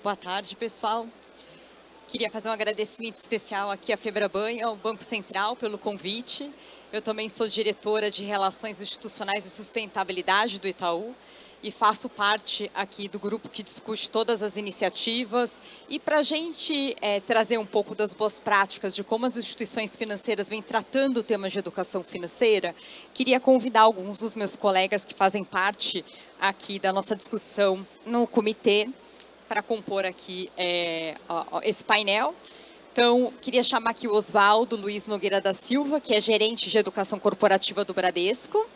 Boa tarde, pessoal. Queria fazer um agradecimento especial aqui à Febraban, ao Banco Central, pelo convite. Eu também sou diretora de Relações Institucionais e Sustentabilidade do Itaú e faço parte aqui do grupo que discute todas as iniciativas. E para a gente trazer um pouco das boas práticas de como as instituições financeiras vêm tratando o tema de educação financeira, queria convidar alguns dos meus colegas que fazem parte aqui da nossa discussão no comitê para compor aqui esse painel. Então, queria chamar aqui o Oswaldo Luiz Nogueira da Silva, que é gerente de educação corporativa do Bradesco.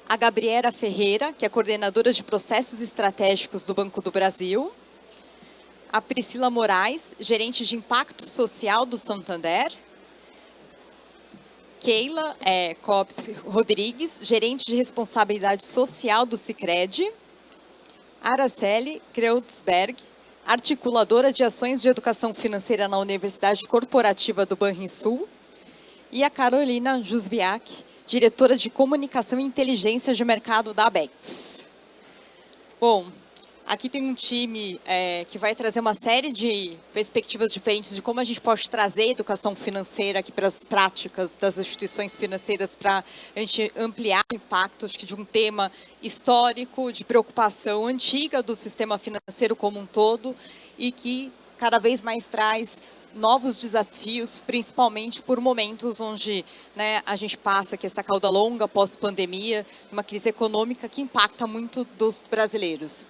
A Gabriela Ferreira, que é coordenadora de processos estratégicos do Banco do Brasil. A Priscila Moraes, gerente de impacto social do Santander. Keila Copes Rodrigues, gerente de responsabilidade social do Sicredi. Araceli Kreutzberg, articuladora de ações de educação financeira na Universidade Corporativa do Banrisul, e a Carolina Jusviak, diretora de comunicação e inteligência de mercado da Abex. Bom, aqui tem um time que vai trazer uma série de perspectivas diferentes de como a gente pode trazer a educação financeira aqui para as práticas das instituições financeiras para a gente ampliar o impacto, acho que de um tema histórico, de preocupação antiga do sistema financeiro como um todo e que cada vez mais traz novos desafios, principalmente por momentos onde a gente passa aqui essa cauda longa pós-pandemia, uma crise econômica que impacta muito dos brasileiros.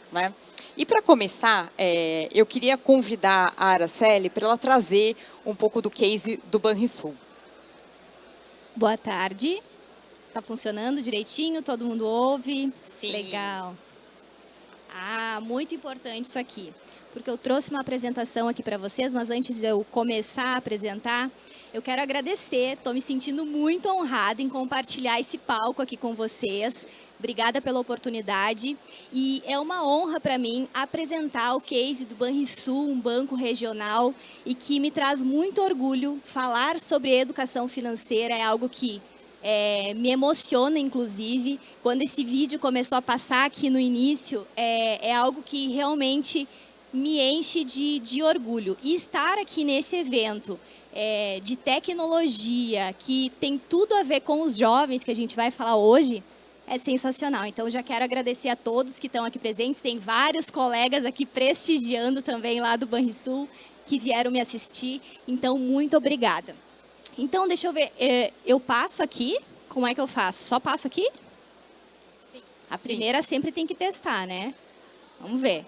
E para começar, eu queria convidar a Araceli para ela trazer um pouco do case do Banrisul. Boa tarde. Está funcionando direitinho? Todo mundo ouve? Sim. Legal. Muito importante isso aqui, porque eu trouxe uma apresentação aqui para vocês, mas antes de eu começar a apresentar, eu quero agradecer, estou me sentindo muito honrada em compartilhar esse palco aqui com vocês. Obrigada pela oportunidade e é uma honra para mim apresentar o case do Banrisul, um banco regional, e que me traz muito orgulho. Falar sobre educação financeira é algo que me emociona, inclusive. Quando esse vídeo começou a passar aqui no início, é algo que realmente me enche de orgulho. E estar aqui nesse evento de tecnologia, que tem tudo a ver com os jovens, que a gente vai falar hoje, é sensacional. Então, já quero agradecer a todos que estão aqui presentes. Tem vários colegas aqui prestigiando também lá do Banrisul, que vieram me assistir. Então, muito obrigada. Então, deixa eu ver. Eu passo aqui. Como é que eu faço? Só passo aqui? Sim. A primeira sempre tem que testar, né? Vamos ver.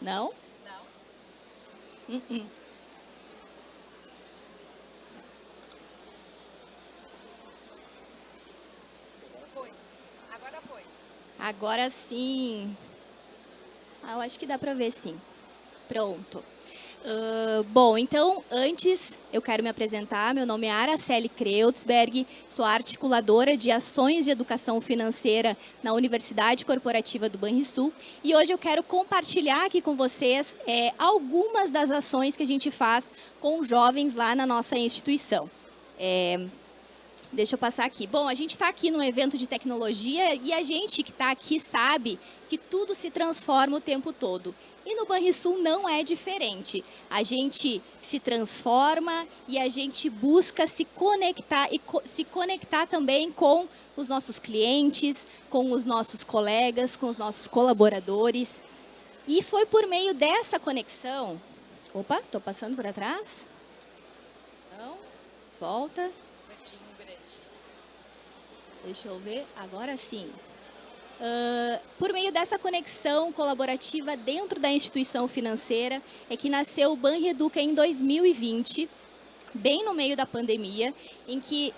Não? Não. Agora foi. Agora sim. Eu acho que dá para ver sim. Pronto. Bom, então, antes eu quero me apresentar. Meu nome é Araceli Kreutzberg, sou articuladora de ações de educação financeira na Universidade Corporativa do Banrisul. E hoje eu quero compartilhar aqui com vocês algumas das ações que a gente faz com jovens lá na nossa instituição. Deixa eu passar aqui. Bom, a gente está aqui num evento de tecnologia e a gente que está aqui sabe que tudo se transforma o tempo todo. E no Banrisul não é diferente. A gente se transforma e a gente busca se conectar e se conectar também com os nossos clientes, com os nossos colegas, com os nossos colaboradores. E foi por meio dessa conexão... Opa, estou passando para trás? Não, volta. Deixa eu ver, agora sim. Por meio dessa conexão colaborativa dentro da instituição financeira, é que nasceu o Banreduca em 2020, bem no meio da pandemia, em que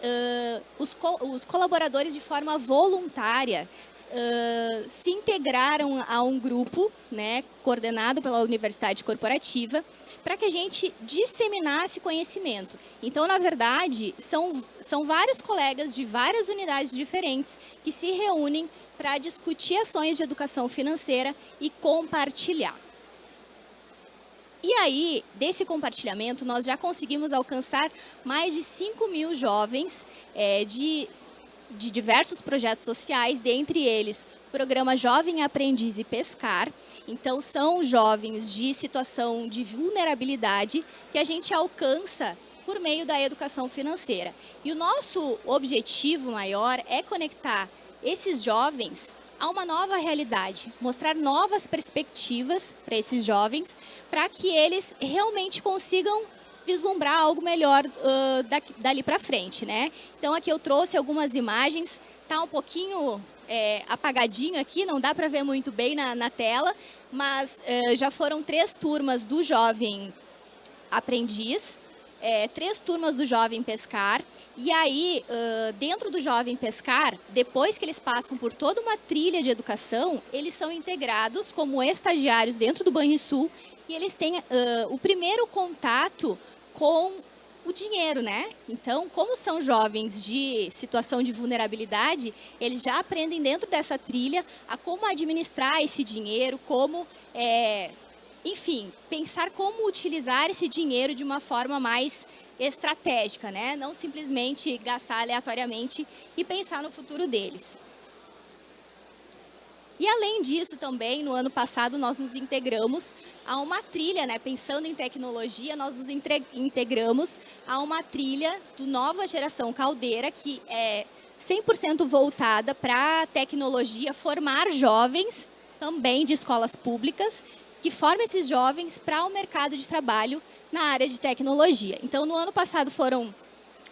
os colaboradores, de forma voluntária, se integraram a um grupo, coordenado pela Universidade Corporativa, para que a gente disseminasse conhecimento. Então, na verdade, são vários colegas de várias unidades diferentes que se reúnem para discutir ações de educação financeira e compartilhar. E aí, desse compartilhamento, nós já conseguimos alcançar mais de 5.000 jovens de diversos projetos sociais, dentre eles programa Jovem Aprendiz e Pescar. Então, são jovens de situação de vulnerabilidade que a gente alcança por meio da educação financeira. E o nosso objetivo maior é conectar esses jovens a uma nova realidade, mostrar novas perspectivas para esses jovens, para que eles realmente consigam vislumbrar algo melhor dali para frente, né? Então, aqui eu trouxe algumas imagens, tá um pouquinho apagadinho aqui, não dá para ver muito bem na tela, mas já foram 3 turmas do Jovem Aprendiz, 3 turmas do Jovem Pescar, e aí, dentro do Jovem Pescar, depois que eles passam por toda uma trilha de educação, eles são integrados como estagiários dentro do Banrisul, e eles têm o primeiro contato com o dinheiro, né? Então, como são jovens de situação de vulnerabilidade, eles já aprendem dentro dessa trilha a como administrar esse dinheiro, como enfim, pensar como utilizar esse dinheiro de uma forma mais estratégica, né? Não simplesmente gastar aleatoriamente e pensar no futuro deles. E além disso também, no ano passado, nós nos integramos a uma trilha, né? Pensando em tecnologia, nós nos integramos a uma trilha do Nova Geração Caldeira, que é 100% voltada para a tecnologia, formar jovens também de escolas públicas, que forma esses jovens para o mercado de trabalho na área de tecnologia. Então, no ano passado foram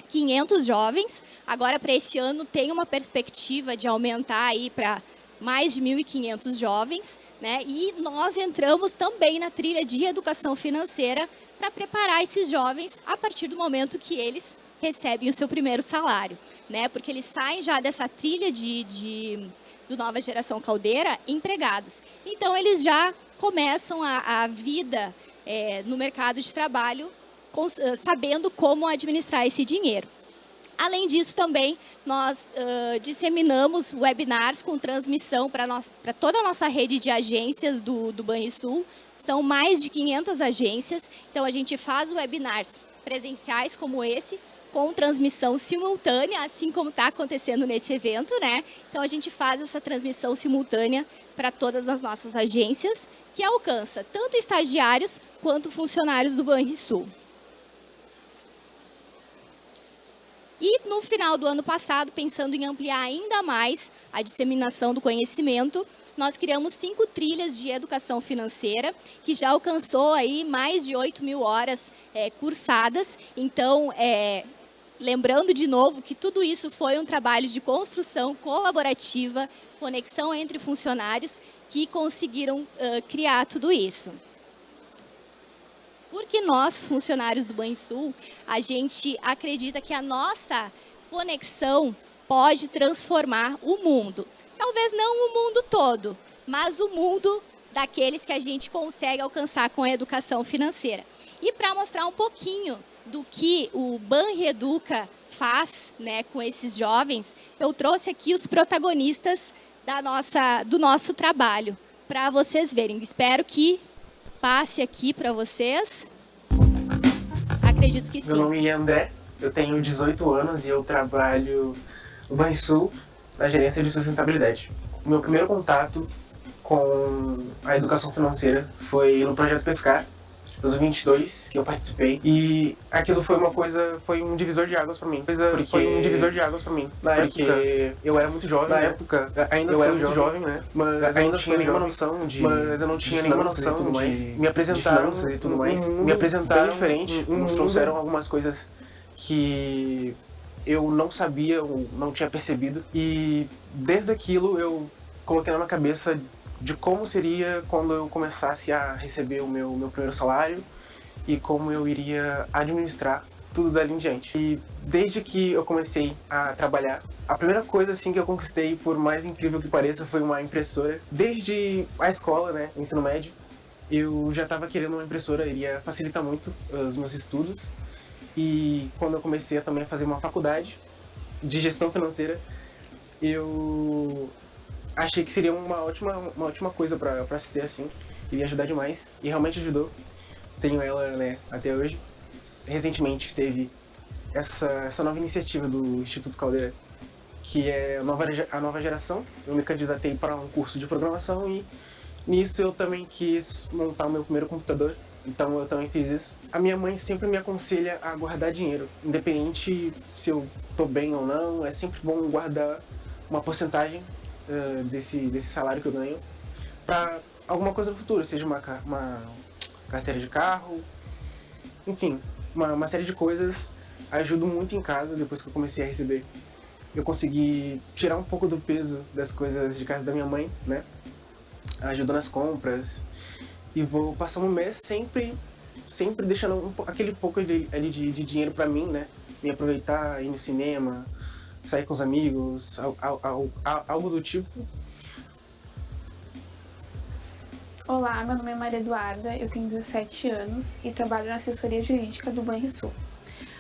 500 jovens, agora para esse ano tem uma perspectiva de aumentar aí para mais de 1.500 jovens, né? E nós entramos também na trilha de educação financeira para preparar esses jovens a partir do momento que eles recebem o seu primeiro salário, né? Porque eles saem já dessa trilha do Nova Geração Caldeira empregados. Então, eles já começam a vida no mercado de trabalho sabendo como administrar esse dinheiro. Além disso, também, nós disseminamos webinars com transmissão para toda a nossa rede de agências do Banrisul. São mais de 500 agências, então a gente faz webinars presenciais como esse, com transmissão simultânea, assim como está acontecendo nesse evento, né? Então, a gente faz essa transmissão simultânea para todas as nossas agências, que alcança tanto estagiários quanto funcionários do Banrisul. E no final do ano passado, pensando em ampliar ainda mais a disseminação do conhecimento, nós criamos 5 trilhas de educação financeira, que já alcançou aí mais de 8.000 horas cursadas. Então, lembrando de novo que tudo isso foi um trabalho de construção colaborativa, conexão entre funcionários que conseguiram criar tudo isso. Porque nós, funcionários do Banrisul, a gente acredita que a nossa conexão pode transformar o mundo. Talvez não o mundo todo, mas o mundo daqueles que a gente consegue alcançar com a educação financeira. E para mostrar um pouquinho do que o Banreduca faz, né, com esses jovens, eu trouxe aqui os protagonistas do nosso trabalho, para vocês verem. Espero que passe aqui para vocês. Acredito que sim. Meu nome é André, eu tenho 18 anos e eu trabalho no Banrisul, na gerência de sustentabilidade. O meu primeiro contato com a educação financeira foi no Projeto Pescar, 2022, que eu participei, e aquilo foi um divisor de águas para mim. Porque eu era muito jovem, eu era muito jovem, né? Mas eu não tinha nenhuma noção de me apresentaram e tudo mais. Me apresentaram diferente, nos trouxeram algumas coisas que eu não sabia ou não tinha percebido, e desde aquilo eu coloquei na minha cabeça de como seria quando eu começasse a receber o meu primeiro salário e como eu iria administrar tudo dali em diante. E desde que eu comecei a trabalhar, a primeira coisa assim que eu conquistei, por mais incrível que pareça, foi uma impressora. Desde a escola, né, ensino médio, eu já estava querendo uma impressora, iria facilitar muito os meus estudos. E quando eu comecei a também fazer uma faculdade de gestão financeira, eu achei que seria uma ótima coisa para se ter assim, iria ajudar demais, e realmente ajudou. Tenho ela, né, até hoje. Recentemente teve essa nova iniciativa do Instituto Caldeira, que é a nova geração. Eu me candidatei para um curso de programação e nisso eu também quis montar o meu primeiro computador. Então eu também fiz isso. A minha mãe sempre me aconselha a guardar dinheiro, independente se eu tô bem ou não. É sempre bom guardar uma porcentagem desse salário que eu ganho para alguma coisa no futuro, seja uma carteira de carro, enfim, uma série de coisas. Ajudo muito em casa depois que eu comecei a receber. Eu consegui tirar um pouco do peso das coisas de casa da minha mãe, né? Ajudo nas compras e vou passando um mês sempre deixando aquele pouco ali de dinheiro pra mim, né? Me aproveitar, ir no cinema, sair com os amigos, algo do tipo. Olá, meu nome é Maria Eduarda, eu tenho 17 anos e trabalho na assessoria jurídica do Banrisul.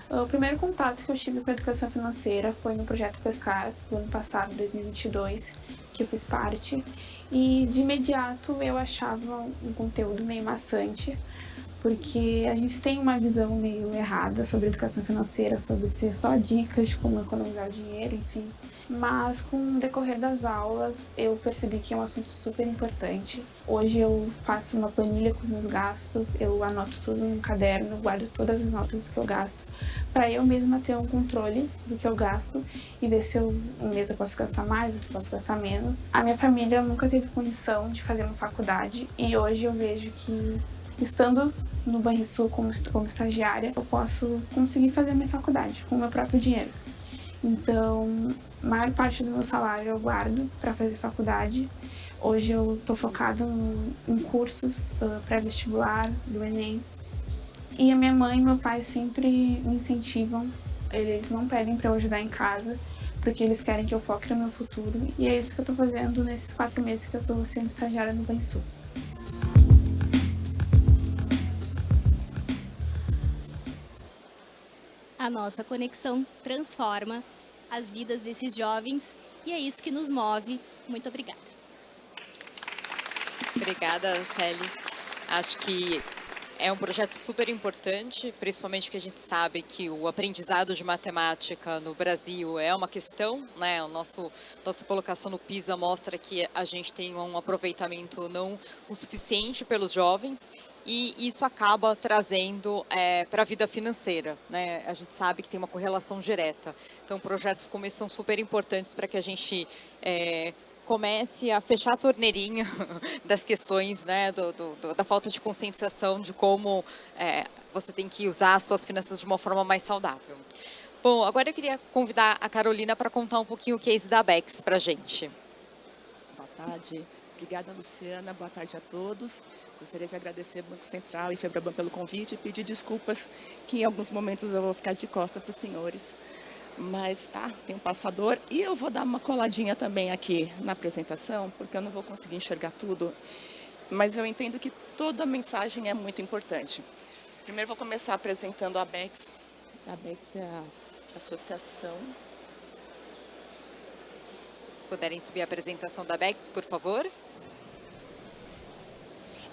O primeiro contato que eu tive com a educação financeira foi no projeto Pescar, do ano passado, 2022, que eu fiz parte, e de imediato eu achava um conteúdo meio maçante, porque a gente tem uma visão meio errada sobre educação financeira, sobre ser só dicas de como economizar dinheiro, enfim. Mas com o decorrer das aulas eu percebi que é um assunto super importante. Hoje eu faço uma planilha com meus gastos, eu anoto tudo num caderno, guardo todas as notas que eu gasto, para eu mesma ter um controle do que eu gasto e ver se um mês eu posso gastar mais, ou posso gastar menos. A minha família nunca teve condição de fazer uma faculdade e hoje eu vejo que, estando no Banrisul como estagiária, eu posso conseguir fazer a minha faculdade com o meu próprio dinheiro. Então, a maior parte do meu salário eu guardo para fazer faculdade. Hoje eu estou focada em cursos pré-vestibular, do Enem. E a minha mãe e meu pai sempre me incentivam. Eles não pedem para eu ajudar em casa, porque eles querem que eu foque no meu futuro. E é isso que eu estou fazendo nesses 4 meses que eu estou sendo estagiária no Banrisul. A nossa conexão transforma as vidas desses jovens e é isso que nos move. Muito obrigada. Obrigada, Célia. Acho que é um projeto super importante, principalmente porque a gente sabe que o aprendizado de matemática no Brasil é uma questão, né? Nossa colocação no PISA mostra que a gente tem um aproveitamento não o suficiente pelos jovens e isso acaba trazendo para a vida financeira, né? A gente sabe que tem uma correlação direta. Então, projetos como esse são super importantes para que a gente comece a fechar a torneirinha das questões, né, da falta de conscientização de como você tem que usar as suas finanças de uma forma mais saudável. Bom, agora eu queria convidar a Carolina para contar um pouquinho o case da Abex para a gente. Boa tarde. Obrigada, Luciana. Boa tarde a todos. Gostaria de agradecer ao Banco Central e Febraban pelo convite e pedir desculpas que em alguns momentos eu vou ficar de costa para os senhores. Mas tem um passador e eu vou dar uma coladinha também aqui na apresentação, porque eu não vou conseguir enxergar tudo. Mas eu entendo que toda a mensagem é muito importante. Primeiro vou começar apresentando a Abex. A Abex é a associação. Se puderem subir a apresentação da Abex, por favor.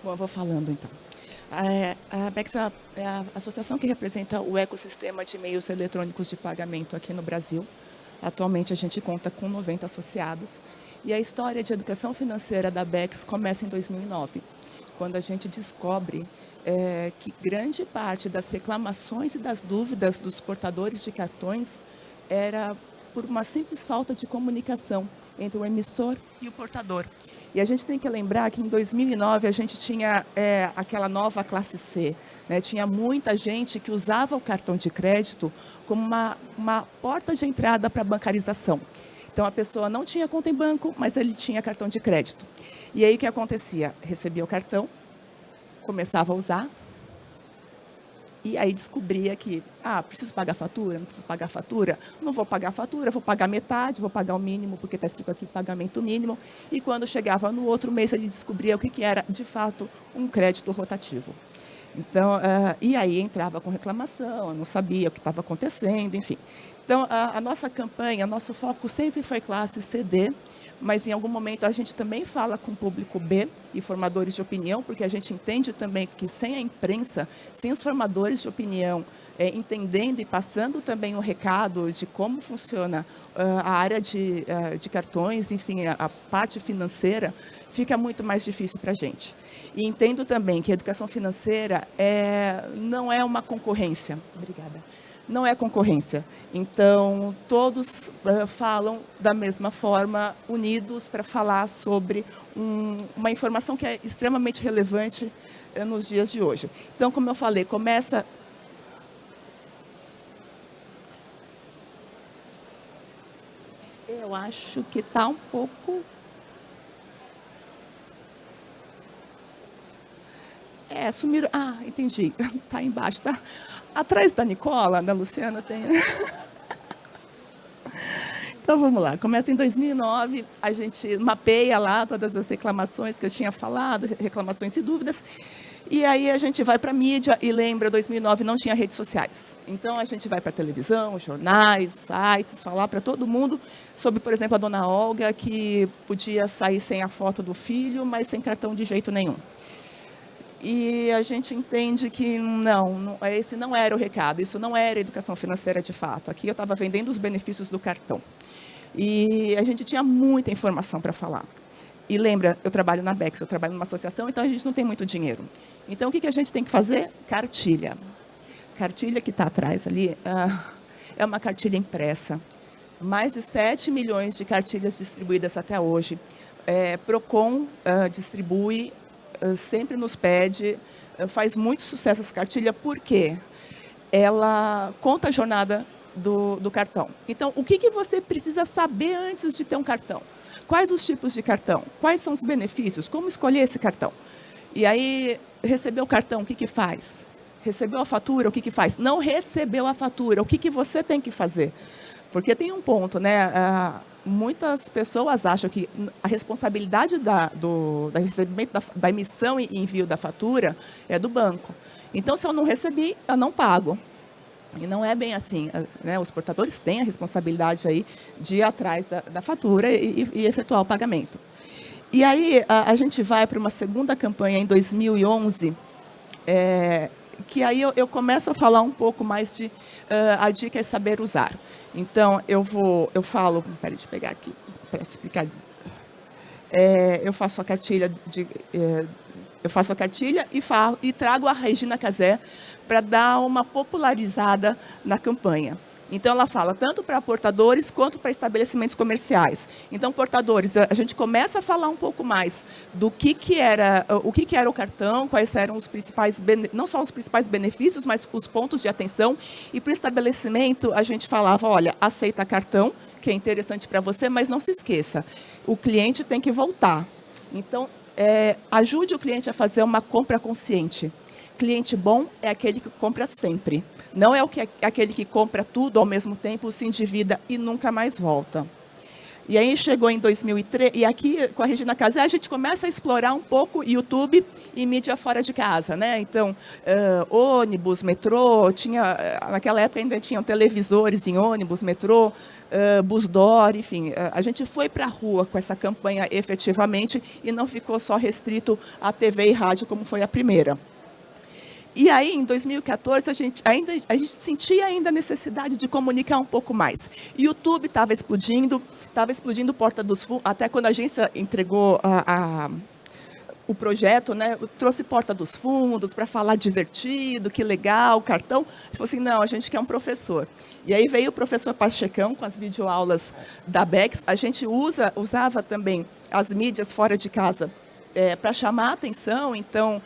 Bom, eu vou falando então. A Abex é a associação que representa o ecossistema de meios eletrônicos de pagamento aqui no Brasil. Atualmente a gente conta com 90 associados. E a história de educação financeira da Abex começa em 2009, quando a gente descobre que grande parte das reclamações e das dúvidas dos portadores de cartões era por uma simples falta de comunicação entre o emissor e o portador. E a gente tem que lembrar que em 2009 a gente tinha aquela nova classe C, né? Tinha muita gente que usava o cartão de crédito como uma porta de entrada para a bancarização. Então a pessoa não tinha conta em banco, mas ele tinha cartão de crédito. E aí o que acontecia? Recebia o cartão, começava a usar, e aí descobria que, preciso pagar fatura, não preciso pagar fatura, não vou pagar fatura, vou pagar metade, vou pagar o mínimo, porque está escrito aqui pagamento mínimo. E quando chegava no outro mês, ele descobria o que era, de fato, um crédito rotativo. Então, e aí entrava com reclamação, não sabia o que estava acontecendo, enfim. Então, a nossa campanha, nosso foco sempre foi classe CD, mas em algum momento a gente também fala com o público B e formadores de opinião, porque a gente entende também que sem a imprensa, sem os formadores de opinião, entendendo e passando também o recado de como funciona a área de cartões, enfim, a parte financeira, fica muito mais difícil para a gente. E entendo também que a educação financeira não é uma concorrência. Obrigada. Não é concorrência. Então, todos falam da mesma forma, unidos para falar sobre uma informação que é extremamente relevante nos dias de hoje. Então, como eu falei, começa... Eu acho que está um pouco... sumiram... Ah, entendi. Está embaixo, tá? Atrás da Nicola, da Luciana, tem... Então, vamos lá. Começa em 2009, a gente mapeia lá todas as reclamações que eu tinha falado, reclamações e dúvidas, e aí a gente vai para a mídia, e lembra, 2009 não tinha redes sociais. Então, a gente vai para a televisão, jornais, sites, falar para todo mundo sobre, por exemplo, a dona Olga, que podia sair sem a foto do filho, mas sem cartão de jeito nenhum. E a gente entende que esse não era o recado, isso não era educação financeira de fato. Aqui eu estava vendendo os benefícios do cartão. E a gente tinha muita informação para falar. E lembra, eu trabalho na Bex, eu trabalho numa associação, então a gente não tem muito dinheiro. Então o que a gente tem que fazer? Cartilha. Cartilha que está atrás ali é uma cartilha impressa. Mais de 7 milhões de cartilhas distribuídas até hoje. Procon distribui, sempre nos pede, faz muito sucesso essa cartilha, porque ela conta a jornada do cartão. Então, o que você precisa saber antes de ter um cartão? Quais os tipos de cartão? Quais são os benefícios? Como escolher esse cartão? E aí, recebeu o cartão, o que faz? Recebeu a fatura, o que faz? Não recebeu a fatura, o que você tem que fazer? Porque tem um ponto, né? Muitas pessoas acham que a responsabilidade do recebimento da emissão e envio da fatura é do banco. Então, se eu não recebi, eu não pago. E não é bem assim, né? Os portadores têm a responsabilidade aí de ir atrás da fatura e efetuar o pagamento. E aí, a gente vai para uma segunda campanha em 2011, que aí eu começo a falar um pouco mais de a dica é saber usar. Então, eu falo... Peraí, deixa eu pegar aqui para explicar. Eu faço a cartilha e trago a Regina Casé para dar uma popularizada na campanha. Então, ela fala tanto para portadores quanto para estabelecimentos comerciais. Então, portadores, a gente começa a falar um pouco mais do que era o cartão, quais eram os principais, não só os principais benefícios, mas os pontos de atenção. E para o estabelecimento, a gente falava, olha, aceita cartão, que é interessante para você, mas não se esqueça, o cliente tem que voltar. Então, ajude o cliente a fazer uma compra consciente. Cliente bom é aquele que compra sempre. Não é aquele que compra tudo ao mesmo tempo, se endivida e nunca mais volta. E aí chegou em 2003, e aqui com a Regina Casé a gente começa a explorar um pouco YouTube e mídia fora de casa, né? Então, ônibus, metrô, naquela época ainda tinham televisores em ônibus, metrô, busdoor, enfim. A gente foi para a rua com essa campanha efetivamente e não ficou só restrito à TV e rádio como foi a primeira. E aí, em 2014, a gente sentia ainda a necessidade de comunicar um pouco mais. YouTube estava explodindo Porta dos Fundos, até quando a agência entregou o projeto, né, trouxe Porta dos Fundos para falar divertido, que legal, cartão. Falou assim, não, a gente quer um professor. E aí veio o professor Pachecão com as videoaulas da Bex. A gente usava também as mídias fora de casa para chamar a atenção. Então,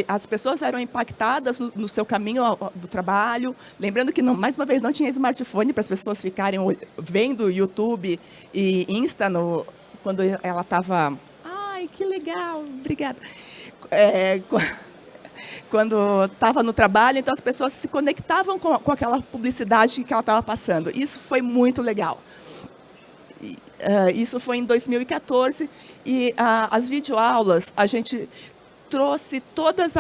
as pessoas eram impactadas no seu caminho do trabalho. Lembrando que, mais uma vez, não tinha smartphone para as pessoas ficarem vendo YouTube e Insta quando ela estava... Ai, que legal, obrigada. Quando estava no trabalho, então as pessoas se conectavam com aquela publicidade que ela estava passando. Isso foi muito legal. Isso foi em 2014, e as videoaulas, a gente trouxe todas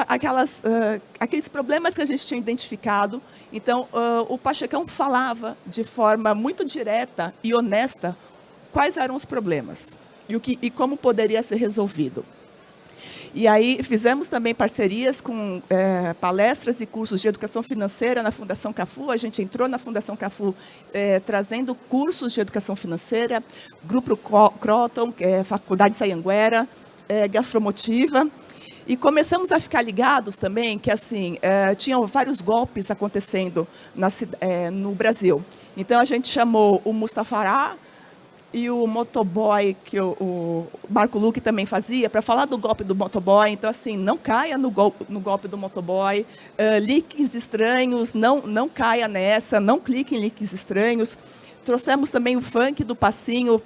aqueles problemas que a gente tinha identificado. Então, o Pachecão falava de forma muito direta e honesta quais eram os problemas. e como poderia ser resolvido. E aí fizemos também parcerias com palestras e cursos de educação financeira na Fundação Cafu. A gente entrou na Fundação Cafu trazendo cursos de educação financeira, Grupo Croton, Faculdade Sayanguera, Gastromotiva. E começamos a ficar ligados também que assim tinham vários golpes acontecendo no Brasil. Então a gente chamou o Mustafará e o motoboy, que o Marco Luque também fazia, para falar do golpe do motoboy. Então, assim, não caia no golpe do motoboy. Links estranhos, não caia nessa, não clique em links estranhos. Trouxemos também o funk do passinho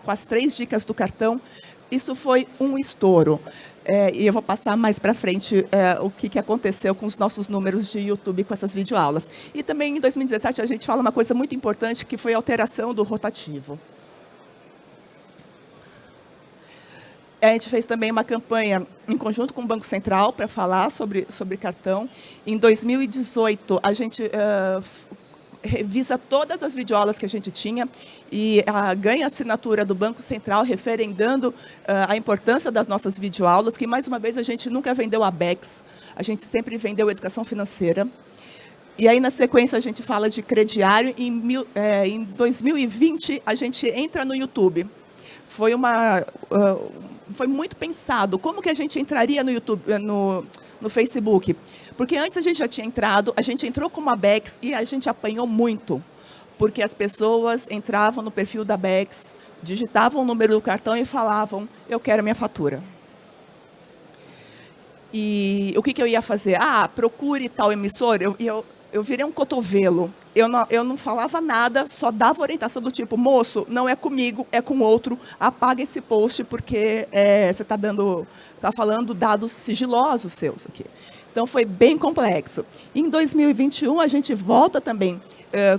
com as 3 dicas do cartão. Isso foi um estouro. E eu vou passar mais para frente o que aconteceu com os nossos números de YouTube com essas videoaulas. E também, em 2017, a gente fala uma coisa muito importante, que foi a alteração do rotativo. A gente fez também uma campanha em conjunto com o Banco Central para falar sobre cartão. Em 2018, a gente revisa todas as videoaulas que a gente tinha e ganha a assinatura do Banco Central, referendando a importância das nossas videoaulas, que, mais uma vez, a gente nunca vendeu a BECS, a gente sempre vendeu educação financeira. E aí, na sequência, a gente fala de crediário. Em 2020, a gente entra no YouTube. Foi muito pensado. Como que a gente entraria no YouTube, no Facebook? Porque antes a gente já tinha entrado, a gente entrou com uma BECS e a gente apanhou muito. Porque as pessoas entravam no perfil da BECS, digitavam o número do cartão e falavam: eu quero a minha fatura. E o que eu ia fazer? Procure tal emissor. Eu virei um cotovelo. Eu não falava nada, só dava orientação do tipo: moço, não é comigo, é com outro, apaga esse post, porque você está falando dados sigilosos seus aqui. Então, foi bem complexo. Em 2021, a gente volta também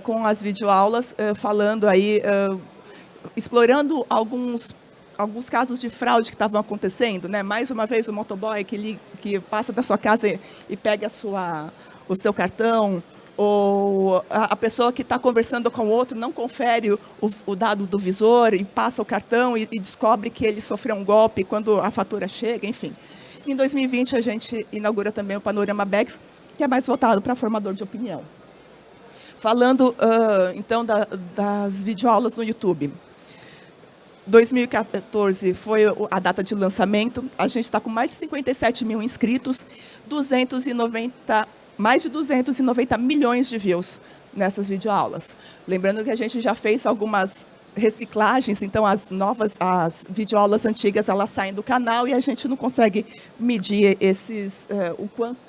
com as videoaulas, falando aí, explorando alguns casos de fraude que estavam acontecendo, né? Mais uma vez, o motoboy que passa da sua casa e pega o seu cartão, ou a pessoa que está conversando com o outro não confere o dado do visor e passa o cartão e descobre que ele sofreu um golpe quando a fatura chega, enfim. Em 2020, a gente inaugura também o Panorama BECS, que é mais voltado para formador de opinião. Falando, então, das videoaulas no YouTube. 2014 foi a data de lançamento. A gente está com mais de 57 mil inscritos, mais de 290 milhões de views nessas videoaulas. Lembrando que a gente já fez algumas reciclagens, então as videoaulas antigas, elas saem do canal e a gente não consegue medir o quanto,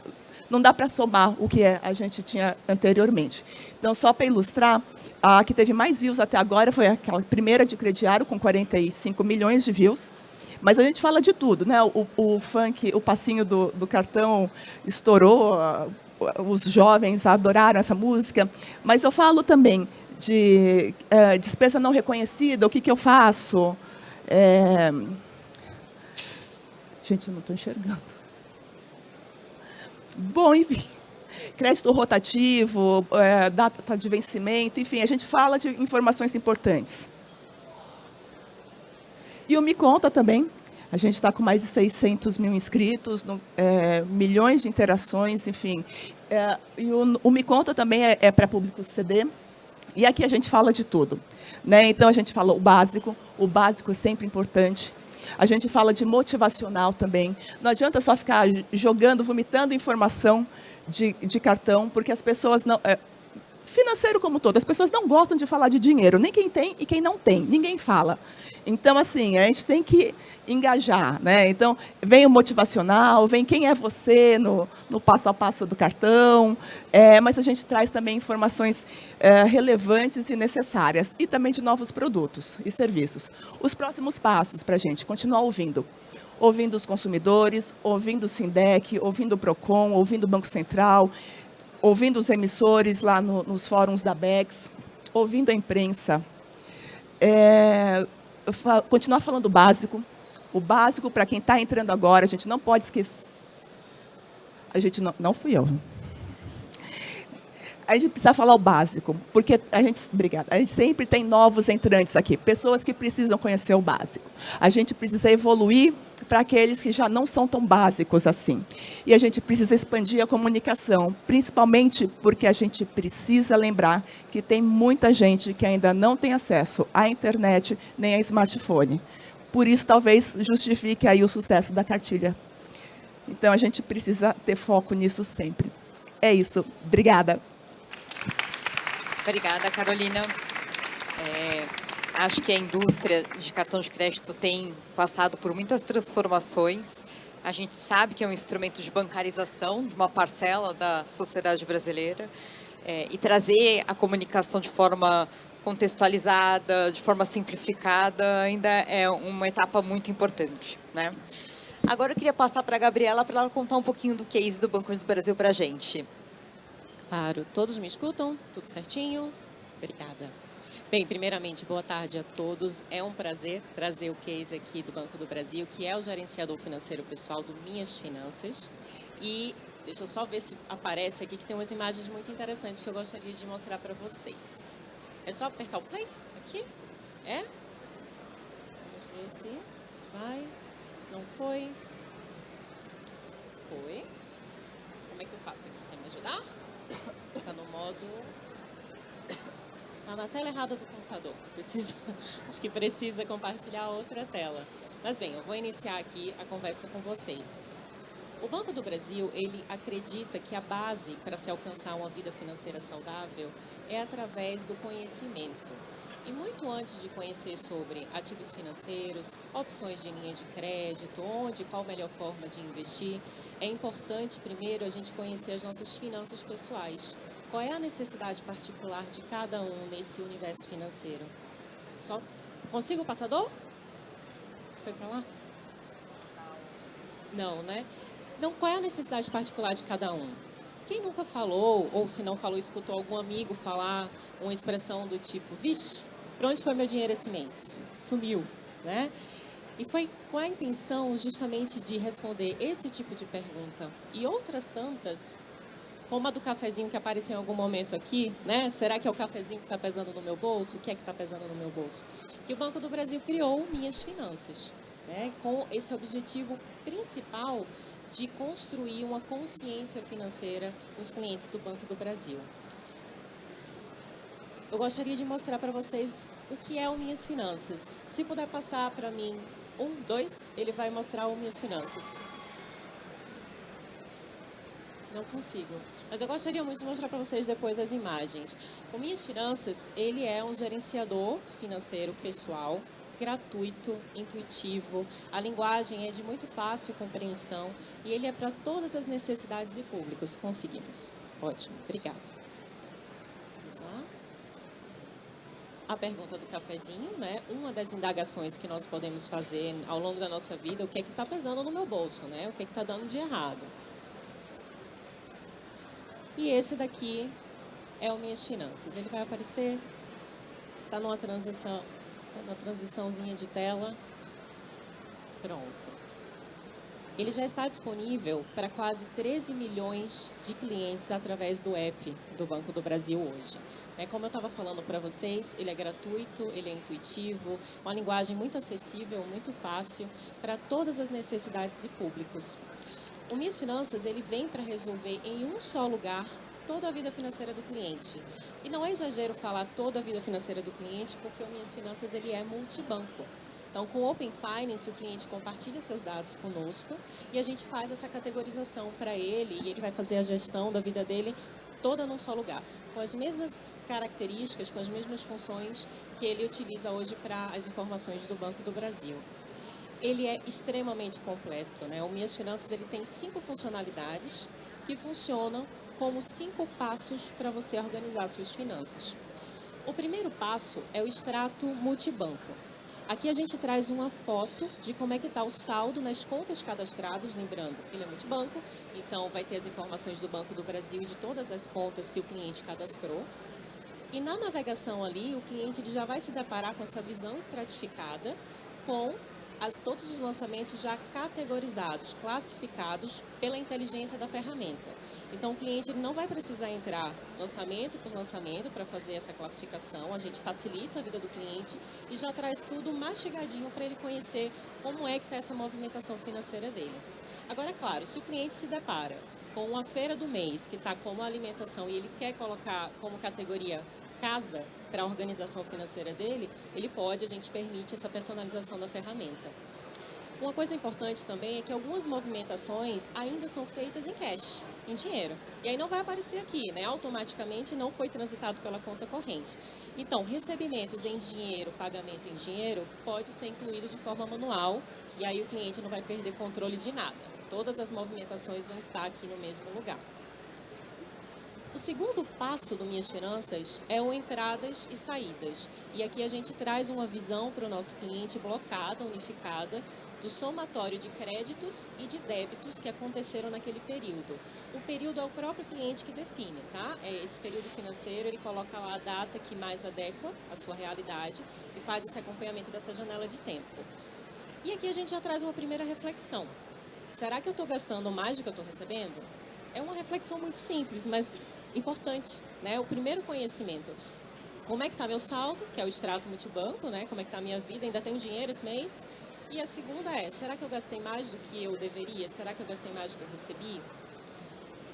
não dá para somar o que a gente tinha anteriormente. Então, só para ilustrar, a que teve mais views até agora foi aquela primeira de crediário, com 45 milhões de views. Mas a gente fala de tudo, né? O funk, o passinho do cartão estourou, os jovens adoraram essa música. Mas eu falo também de despesa não reconhecida, o que eu faço? Gente, eu não estou enxergando. Bom, enfim, crédito rotativo, data de vencimento, enfim, a gente fala de informações importantes. E o Me Conta também, a gente está com mais de 600 mil inscritos, milhões de interações, enfim. E o Me Conta também é para público CD, e aqui a gente fala de tudo, né? Então, a gente fala o básico é sempre importante. A gente fala de motivacional também. Não adianta só ficar jogando, vomitando informação de cartão, porque as pessoas não... financeiro como todo, as pessoas não gostam de falar de dinheiro, nem quem tem e quem não tem, ninguém fala. Então, assim, a gente tem que engajar, né? Então, vem o motivacional, vem quem é você no passo a passo do cartão, mas a gente traz também informações relevantes e necessárias, e também de novos produtos e serviços. Os próximos passos para a gente, continuar ouvindo os consumidores, ouvindo o SINDEC, ouvindo o PROCON, ouvindo o Banco Central, ouvindo os emissores lá nos fóruns da BECS, ouvindo a imprensa. Continuar falando o básico para quem está entrando agora, a gente não pode esquecer. A gente não fui eu. A gente precisa falar o básico, porque obrigada, a gente sempre tem novos entrantes aqui, pessoas que precisam conhecer o básico. A gente precisa evoluir para aqueles que já não são tão básicos assim. E a gente precisa expandir a comunicação, principalmente porque a gente precisa lembrar que tem muita gente que ainda não tem acesso à internet nem a smartphone. Por isso, talvez, justifique aí o sucesso da cartilha. Então, a gente precisa ter foco nisso sempre. É isso. Obrigada. Obrigada, Carolina. Acho que a indústria de cartão de crédito tem passado por muitas transformações. A gente sabe que é um instrumento de bancarização de uma parcela da sociedade brasileira. E trazer a comunicação de forma contextualizada, de forma simplificada, ainda é uma etapa muito importante, né? Agora eu queria passar para a Gabriela para ela contar um pouquinho do case do Banco do Brasil para a gente. Claro, todos me escutam? Tudo certinho? Obrigada. Bem, primeiramente, boa tarde a todos. É um prazer trazer o case aqui do Banco do Brasil, que é o gerenciador financeiro pessoal do Minhas Finanças. E deixa eu só ver se aparece aqui, que tem umas imagens muito interessantes que eu gostaria de mostrar para vocês. É só apertar o play aqui? É? Vamos ver se vai. Não foi? Foi. Como é que eu faço aqui? Quer me ajudar? Está no modo... Está na tela errada do computador. Acho que precisa compartilhar outra tela. Mas bem, eu vou iniciar aqui a conversa com vocês. O Banco do Brasil, ele acredita que a base para se alcançar uma vida financeira saudável é através do conhecimento. E muito antes de conhecer sobre ativos financeiros, opções de linha de crédito, qual a melhor forma de investir, é importante primeiro a gente conhecer as nossas finanças pessoais. Qual é a necessidade particular de cada um nesse universo financeiro? Consigo o passador? Foi para lá? Não, né? Então, qual é a necessidade particular de cada um? Quem nunca falou, ou se não falou, escutou algum amigo falar uma expressão do tipo, vixe, para onde foi meu dinheiro esse mês? Sumiu, né? E foi com a intenção justamente de responder esse tipo de pergunta e outras tantas, como a do cafezinho que apareceu em algum momento aqui, né? Será que é o cafezinho que está pesando no meu bolso? O que é que está pesando no meu bolso? Que o Banco do Brasil criou Minhas Finanças, né? Com esse objetivo principal de construir uma consciência financeira nos clientes do Banco do Brasil. Eu gostaria de mostrar para vocês o que é o Minhas Finanças. Se puder passar para mim 1, 2, ele vai mostrar o Minhas Finanças. Não consigo. Mas eu gostaria muito de mostrar para vocês depois as imagens. O Minhas Finanças, ele é um gerenciador financeiro pessoal, gratuito, intuitivo. A linguagem é de muito fácil compreensão e ele é para todas as necessidades e públicos. Conseguimos. Ótimo. Obrigada. Vamos lá. A pergunta do cafezinho, né? Uma das indagações que nós podemos fazer ao longo da nossa vida, o que é que está pesando no meu bolso, né? O que é que está dando de errado. E esse daqui é o Minhas Finanças. Ele vai aparecer, está numa transiçãozinha de tela. Pronto. Ele já está disponível para quase 13 milhões de clientes através do app do Banco do Brasil hoje. Como eu estava falando para vocês, ele é gratuito, ele é intuitivo, uma linguagem muito acessível, muito fácil para todas as necessidades e públicos. O Minhas Finanças, ele vem para resolver em um só lugar toda a vida financeira do cliente. E não é exagero falar toda a vida financeira do cliente, porque o Minhas Finanças, ele é multibanco. Então, com o Open Finance, o cliente compartilha seus dados conosco e a gente faz essa categorização para ele e ele vai fazer a gestão da vida dele toda num só lugar, com as mesmas características, com as mesmas funções que ele utiliza hoje para as informações do Banco do Brasil. Ele é extremamente completo, né? O Minhas Finanças, ele tem 5 funcionalidades que funcionam como 5 passos para você organizar suas finanças. O primeiro passo é o extrato multibanco. Aqui a gente traz uma foto de como é que está o saldo nas contas cadastradas, lembrando, ele é multibanco, então vai ter as informações do Banco do Brasil e de todas as contas que o cliente cadastrou. E na navegação ali, o cliente ele já vai se deparar com essa visão estratificada com todos os lançamentos já categorizados, classificados pela inteligência da ferramenta. Então, o cliente ele não vai precisar entrar lançamento por lançamento para fazer essa classificação. A gente facilita a vida do cliente e já traz tudo mastigadinho para ele conhecer como é que está essa movimentação financeira dele. Agora, claro, se o cliente se depara com uma feira do mês que está como alimentação e ele quer colocar como categoria casa para a organização financeira dele, a gente permite essa personalização da ferramenta. Uma coisa importante também é que algumas movimentações ainda são feitas em cash, em dinheiro. E aí não vai aparecer aqui, né? Automaticamente não foi transitado pela conta corrente. Então, recebimentos em dinheiro, pagamento em dinheiro, pode ser incluído de forma manual e aí o cliente não vai perder controle de nada. Todas as movimentações vão estar aqui no mesmo lugar. O segundo passo do Minhas Finanças é o entradas e saídas. E aqui a gente traz uma visão para o nosso cliente blocada, unificada, do somatório de créditos e de débitos que aconteceram naquele período. O período é o próprio cliente que define, tá? Esse período financeiro, ele coloca lá a data que mais adequa à sua realidade e faz esse acompanhamento dessa janela de tempo. E aqui a gente já traz uma primeira reflexão. Será que eu estou gastando mais do que eu estou recebendo? É uma reflexão muito simples, mas importante, né? O primeiro conhecimento. Como é que está meu saldo, que é o extrato multibanco, né? Como é que está a minha vida? Ainda tenho dinheiro esse mês? E a segunda é, será que eu gastei mais do que eu deveria? Será que eu gastei mais do que eu recebi?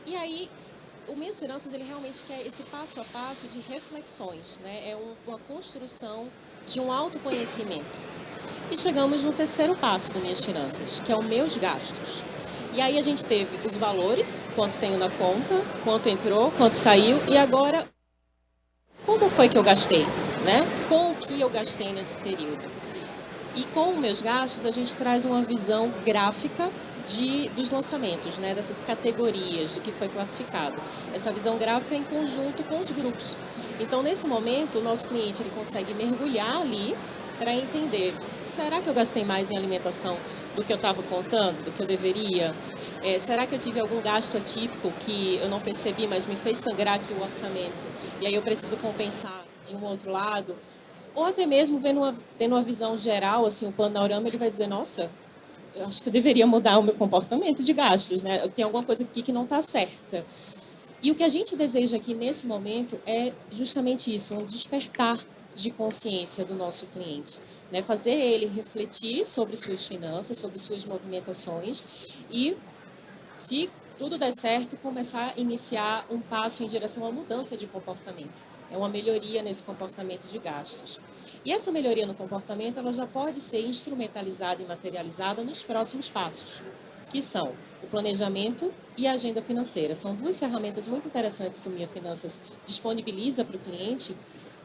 E aí, o Minhas Finanças, ele realmente quer esse passo a passo de reflexões, né? É uma construção de um autoconhecimento. E chegamos no terceiro passo do Minhas Finanças, que é o meus gastos. E aí a gente teve os valores, quanto tenho na conta, quanto entrou, quanto saiu, e agora, como foi que eu gastei, né? Com o que eu gastei nesse período. E com os meus gastos, a gente traz uma visão gráfica dos lançamentos, né? Dessas categorias, do que foi classificado. Essa visão gráfica em conjunto com os grupos. Então, nesse momento, o nosso cliente ele consegue mergulhar ali para entender, será que eu gastei mais em alimentação do que eu estava contando, do que eu deveria? Será que eu tive algum gasto atípico que eu não percebi, mas me fez sangrar aqui o orçamento? E aí eu preciso compensar de um outro lado? Ou até mesmo tendo uma visão geral, assim, um panorama, ele vai dizer, nossa, eu acho que eu deveria mudar o meu comportamento de gastos, né? Tem alguma coisa aqui que não está certa. E o que a gente deseja aqui nesse momento é justamente isso, um despertar de consciência do nosso cliente, né? Fazer ele refletir sobre suas finanças, sobre suas movimentações e, se tudo der certo, começar a iniciar um passo em direção à mudança de comportamento. É uma melhoria nesse comportamento de gastos. E essa melhoria no comportamento ela já pode ser instrumentalizada e materializada nos próximos passos, que são o planejamento e a agenda financeira. São duas ferramentas muito interessantes que o Minhas Finanças disponibiliza para o cliente,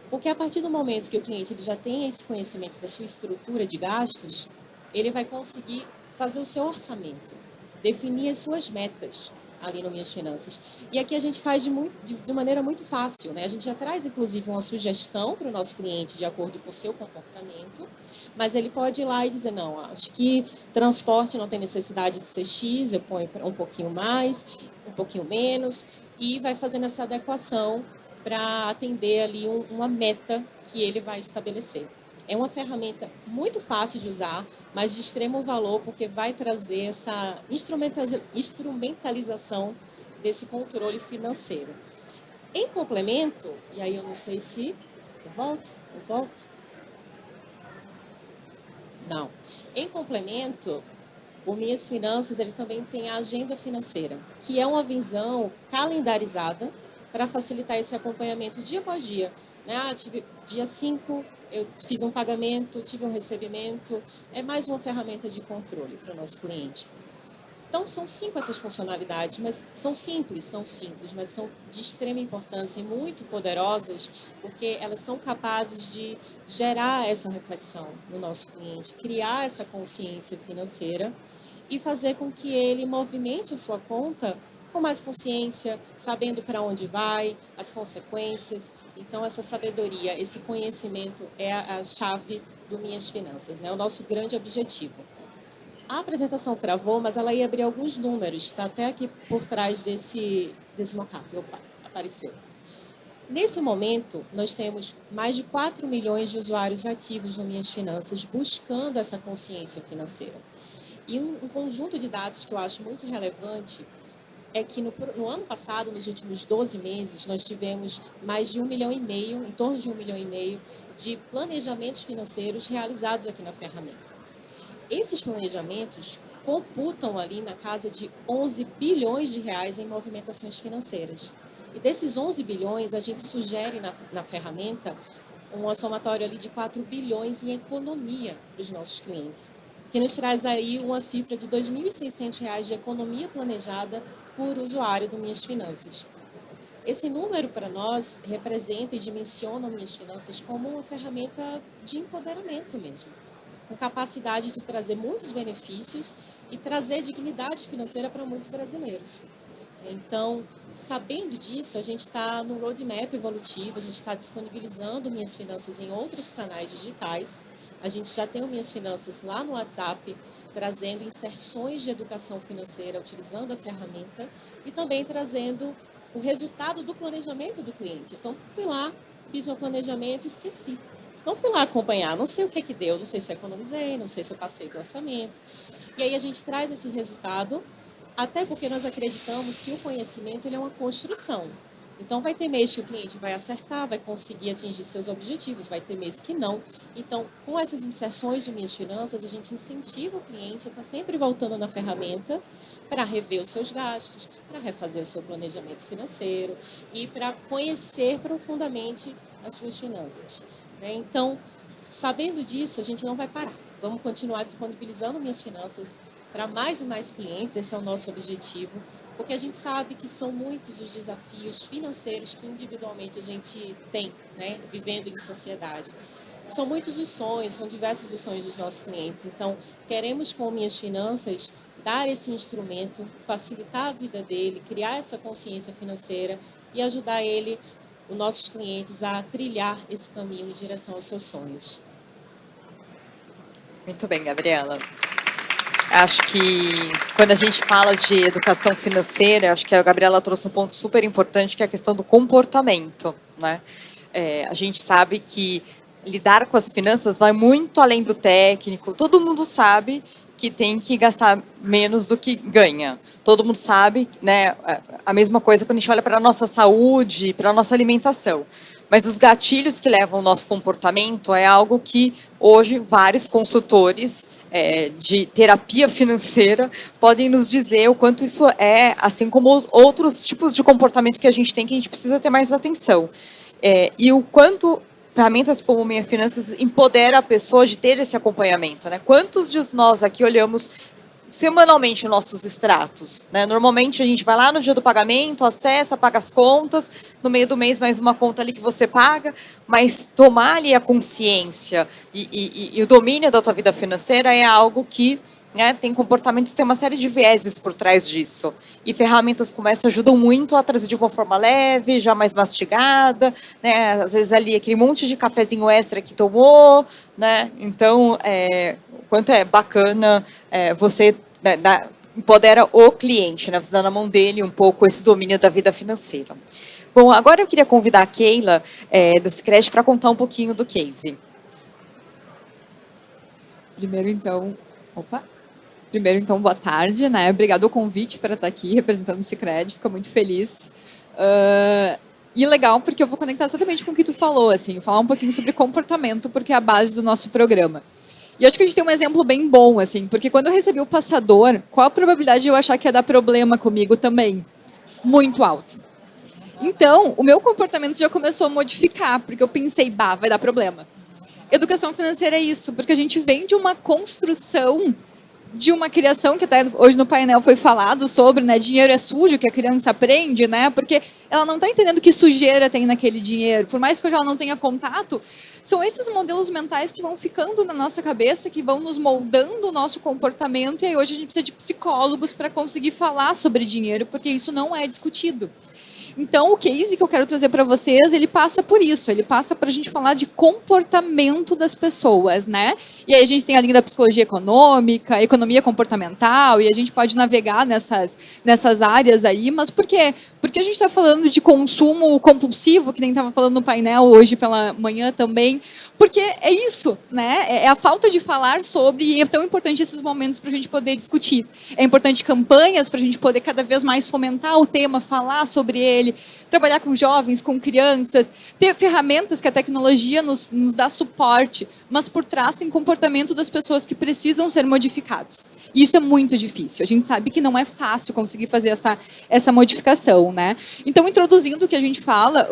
porque a partir do momento que o cliente ele já tem esse conhecimento da sua estrutura de gastos, ele vai conseguir fazer o seu orçamento, definir as suas metas ali no Minhas Finanças. E aqui a gente faz de maneira muito fácil, né? A gente já traz, inclusive, uma sugestão para o nosso cliente de acordo com o seu comportamento, mas ele pode ir lá e dizer, não, acho que transporte não tem necessidade de ser X, eu ponho um pouquinho mais, um pouquinho menos, e vai fazendo essa adequação para atender ali uma meta que ele vai estabelecer. É uma ferramenta muito fácil de usar, mas de extremo valor, porque vai trazer essa instrumentalização desse controle financeiro. Em complemento, e aí eu não sei se... Eu volto? Não. Em complemento, o Minhas Finanças ele também tem a agenda financeira, que é uma visão calendarizada para facilitar esse acompanhamento dia após dia. Né? Tive dia 5, eu fiz um pagamento, tive um recebimento. É mais uma ferramenta de controle para o nosso cliente. Então, são 5 essas funcionalidades, mas são simples, mas são de extrema importância e muito poderosas, porque elas são capazes de gerar essa reflexão no nosso cliente, criar essa consciência financeira e fazer com que ele movimente a sua conta com mais consciência, sabendo para onde vai, as consequências. Então, essa sabedoria, esse conhecimento é a chave do Minhas Finanças, né? O nosso grande objetivo. A apresentação travou, mas ela ia abrir alguns números, está até aqui por trás desse mockup. Opa, apareceu. Nesse momento, nós temos mais de 4 milhões de usuários ativos no Minhas Finanças buscando essa consciência financeira. E um conjunto de dados que eu acho muito relevante é que no ano passado, nos últimos 12 meses, nós tivemos mais de 1,5 milhão, em torno de 1,5 milhão de planejamentos financeiros realizados aqui na ferramenta. Esses planejamentos computam ali na casa de 11 bilhões de reais em movimentações financeiras. E desses 11 bilhões, a gente sugere na ferramenta um somatório ali de 4 bilhões em economia para os nossos clientes, que nos traz aí uma cifra de R$ 2.600 de economia planejada por usuário do Minhas Finanças. Esse número, para nós, representa e dimensiona o Minhas Finanças como uma ferramenta de empoderamento mesmo, com capacidade de trazer muitos benefícios e trazer dignidade financeira para muitos brasileiros. Então, sabendo disso, a gente está no roadmap evolutivo, a gente está disponibilizando Minhas Finanças em outros canais digitais. A gente já tem o Minhas Finanças lá no WhatsApp, trazendo inserções de educação financeira, utilizando a ferramenta e também trazendo o resultado do planejamento do cliente. Então, fui lá, fiz meu planejamento e esqueci. Não fui lá acompanhar, não sei o que deu, não sei se eu economizei, não sei se eu passei do orçamento. E aí a gente traz esse resultado, até porque nós acreditamos que o conhecimento ele é uma construção. Então, vai ter mês que o cliente vai acertar, vai conseguir atingir seus objetivos, vai ter mês que não. Então, com essas inserções de Minhas Finanças, a gente incentiva o cliente a estar sempre voltando na ferramenta para rever os seus gastos, para refazer o seu planejamento financeiro e para conhecer profundamente as suas finanças. Então, sabendo disso, a gente não vai parar. Vamos continuar disponibilizando Minhas Finanças para mais e mais clientes, esse é o nosso objetivo, porque a gente sabe que são muitos os desafios financeiros que individualmente a gente tem, vivendo em sociedade. São muitos os sonhos, são diversos os sonhos dos nossos clientes. Então, queremos com Minhas Finanças dar esse instrumento, facilitar a vida dele, criar essa consciência financeira e ajudar ele, os nossos clientes, a trilhar esse caminho em direção aos seus sonhos. Muito bem, Gabriela. Acho que quando a gente fala de educação financeira, acho que a Gabriela trouxe um ponto super importante, que é a questão do comportamento, né? A gente sabe que lidar com as finanças vai muito além do técnico. Todo mundo sabe que tem que gastar menos do que ganha. Todo mundo sabe, né? A mesma coisa quando a gente olha para a nossa saúde, para a nossa alimentação. Mas os gatilhos que levam o nosso comportamento é algo que hoje vários consultores de terapia financeira podem nos dizer o quanto isso é, assim como os outros tipos de comportamento que a gente tem, que a gente precisa ter mais atenção. E o quanto ferramentas como Minhas Finanças empodera a pessoa de ter esse acompanhamento, né? Quantos de nós aqui olhamos semanalmente nossos extratos, né? Normalmente a gente vai lá no dia do pagamento, acessa, paga as contas, no meio do mês mais uma conta ali que você paga, mas tomar ali a consciência e o domínio da tua vida financeira é algo que, né, tem comportamentos, tem uma série de vieses por trás disso. E ferramentas como essa ajudam muito a trazer de uma forma leve, já mais mastigada, né? Às vezes ali aquele monte de cafezinho extra que tomou, né? Então, o quanto é bacana você empodera o cliente, né? Você dá na mão dele um pouco esse domínio da vida financeira. Bom, agora eu queria convidar a Keila, do Sicredi, para contar um pouquinho do case. Primeiro, então, boa tarde, né? Obrigado ao convite para estar aqui representando o Sicredi, fico muito feliz. E legal, porque eu vou conectar exatamente com o que tu falou, assim, falar um pouquinho sobre comportamento, porque é a base do nosso programa. E eu acho que a gente tem um exemplo bem bom, assim, porque quando eu recebi o passador, qual a probabilidade de eu achar que ia dar problema comigo também? Muito alta. Então, o meu comportamento já começou a modificar, porque eu pensei, vai dar problema. Educação financeira é isso, porque a gente vem de uma construção, de uma criação, que até hoje no painel foi falado sobre, né, dinheiro é sujo, que a criança aprende, né, porque ela não está entendendo que sujeira tem naquele dinheiro. Por mais que hoje ela não tenha contato, são esses modelos mentais que vão ficando na nossa cabeça, que vão nos moldando o nosso comportamento, e aí hoje a gente precisa de psicólogos para conseguir falar sobre dinheiro, porque isso não é discutido. Então, o case que eu quero trazer para vocês, ele passa por isso, ele passa para a gente falar de comportamento das pessoas, né? E aí a gente tem a linha da psicologia econômica, economia comportamental, e a gente pode navegar nessas áreas aí, mas por quê? Porque a gente está falando de consumo compulsivo, que nem estava falando no painel hoje pela manhã também, porque é isso, né? É a falta de falar sobre, e é tão importante esses momentos para a gente poder discutir. É importante campanhas para a gente poder cada vez mais fomentar o tema, falar sobre ele, trabalhar com jovens, com crianças, ter ferramentas que a tecnologia nos dá suporte, mas por trás tem comportamento das pessoas que precisam ser modificados. E isso é muito difícil. A gente sabe que não é fácil conseguir fazer essa modificação, né? Então, introduzindo o que a gente fala,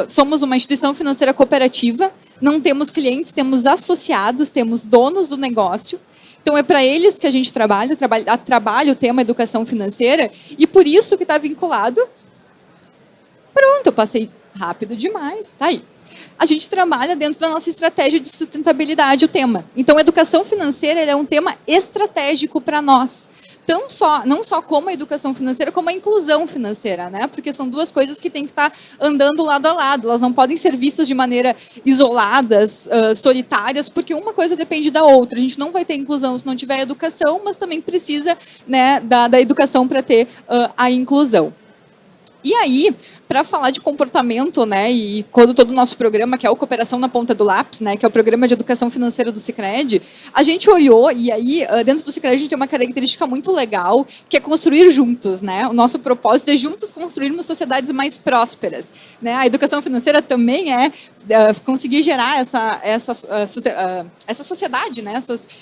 somos uma instituição financeira cooperativa, não temos clientes, temos associados, temos donos do negócio. Então, é para eles que a gente trabalha o tema educação financeira, e por isso que está vinculado. Pronto, eu passei rápido demais, tá aí. A gente trabalha dentro da nossa estratégia de sustentabilidade o tema. Então, a educação financeira é um tema estratégico para nós. Não só como a educação financeira, como a inclusão financeira, né? Porque são duas coisas que têm que estar andando lado a lado. Elas não podem ser vistas de maneira isoladas, solitárias, porque uma coisa depende da outra. A gente não vai ter inclusão se não tiver educação, mas também precisa, né, da educação para ter a inclusão. E aí, para falar de comportamento, né, e quando todo o nosso programa, que é o Cooperação na Ponta do Lápis, né, que é o programa de educação financeira do Sicredi, a gente olhou, e aí, dentro do Sicredi, a gente tem uma característica muito legal, que é construir juntos, né? O nosso propósito é juntos construirmos sociedades mais prósperas, né? A educação financeira também é conseguir gerar essa sociedade, né?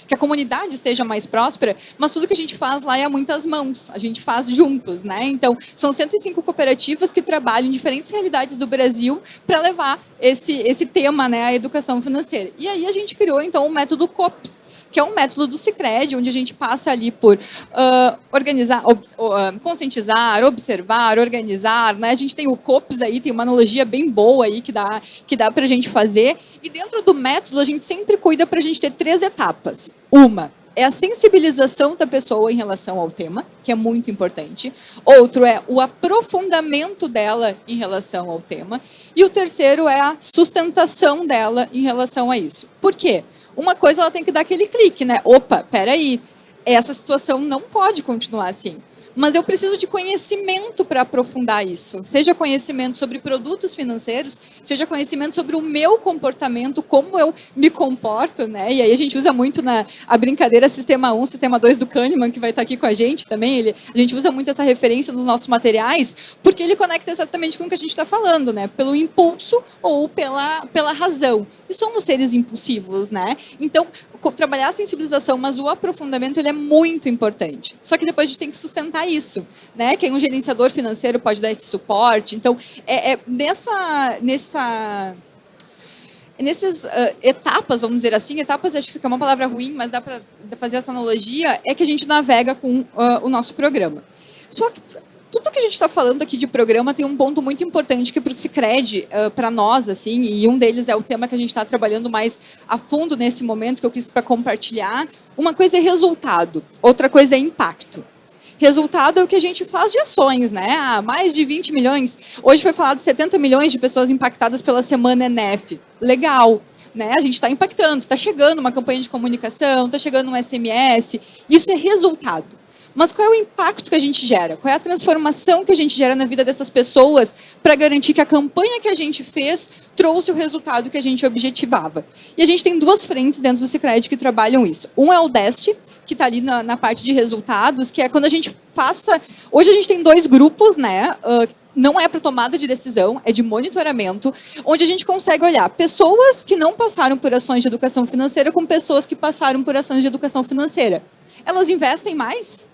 Que a comunidade esteja mais próspera, mas tudo que a gente faz lá é a muitas mãos, a gente faz juntos, né? Então, são 105 cooperativas que trabalham em diferentes realidades do Brasil para levar esse tema, né, à educação financeira. E aí a gente criou, então, o método COPS, que é um método do Sicredi, onde a gente passa ali por organizar, conscientizar, observar, organizar, né? A gente tem o COPS aí, tem uma analogia bem boa aí que dá para a gente fazer. E dentro do método, a gente sempre cuida para a gente ter 3 etapas. Uma é a sensibilização da pessoa em relação ao tema, que é muito importante. Outro é o aprofundamento dela em relação ao tema. E o terceiro é a sustentação dela em relação a isso. Por quê? Uma coisa, ela tem que dar aquele clique, né? Opa, peraí, essa situação não pode continuar assim. Mas eu preciso de conhecimento para aprofundar isso. Seja conhecimento sobre produtos financeiros, seja conhecimento sobre o meu comportamento, como eu me comporto, né? E aí a gente usa muito a brincadeira Sistema 1, Sistema 2 do Kahneman, que vai estar aqui com a gente também. A gente usa muito essa referência nos nossos materiais, porque ele conecta exatamente com o que a gente está falando, né? Pelo impulso ou pela razão. E somos seres impulsivos, né? Então, trabalhar a sensibilização, mas o aprofundamento, ele é muito importante. Só que depois a gente tem que sustentar isso, né? Quem é um gerenciador financeiro pode dar esse suporte. Então, nessas etapas, vamos dizer assim, etapas acho que é uma palavra ruim, mas dá para fazer essa analogia, é que a gente navega com o nosso programa. Só que tudo que a gente está falando aqui de programa tem um ponto muito importante que para o Sicredi, para nós, assim, e um deles é o tema que a gente está trabalhando mais a fundo nesse momento, que eu quis para compartilhar. Uma coisa é resultado, outra coisa é impacto. Resultado é o que a gente faz de ações, né? Mais de 20 milhões. Hoje foi falado de 70 milhões de pessoas impactadas pela Semana ENEF. Legal, né? A gente está impactando, está chegando uma campanha de comunicação, está chegando um SMS. Isso é resultado. Mas qual é o impacto que a gente gera? Qual é a transformação que a gente gera na vida dessas pessoas para garantir que a campanha que a gente fez trouxe o resultado que a gente objetivava? E a gente tem 2 frentes dentro do Sicredi que trabalham isso. Um é o DEST, que está ali na parte de resultados, que é quando a gente faça... Hoje a gente tem 2 grupos, né? Não é para tomada de decisão, é de monitoramento, onde a gente consegue olhar pessoas que não passaram por ações de educação financeira com pessoas que passaram por ações de educação financeira. Elas investem mais?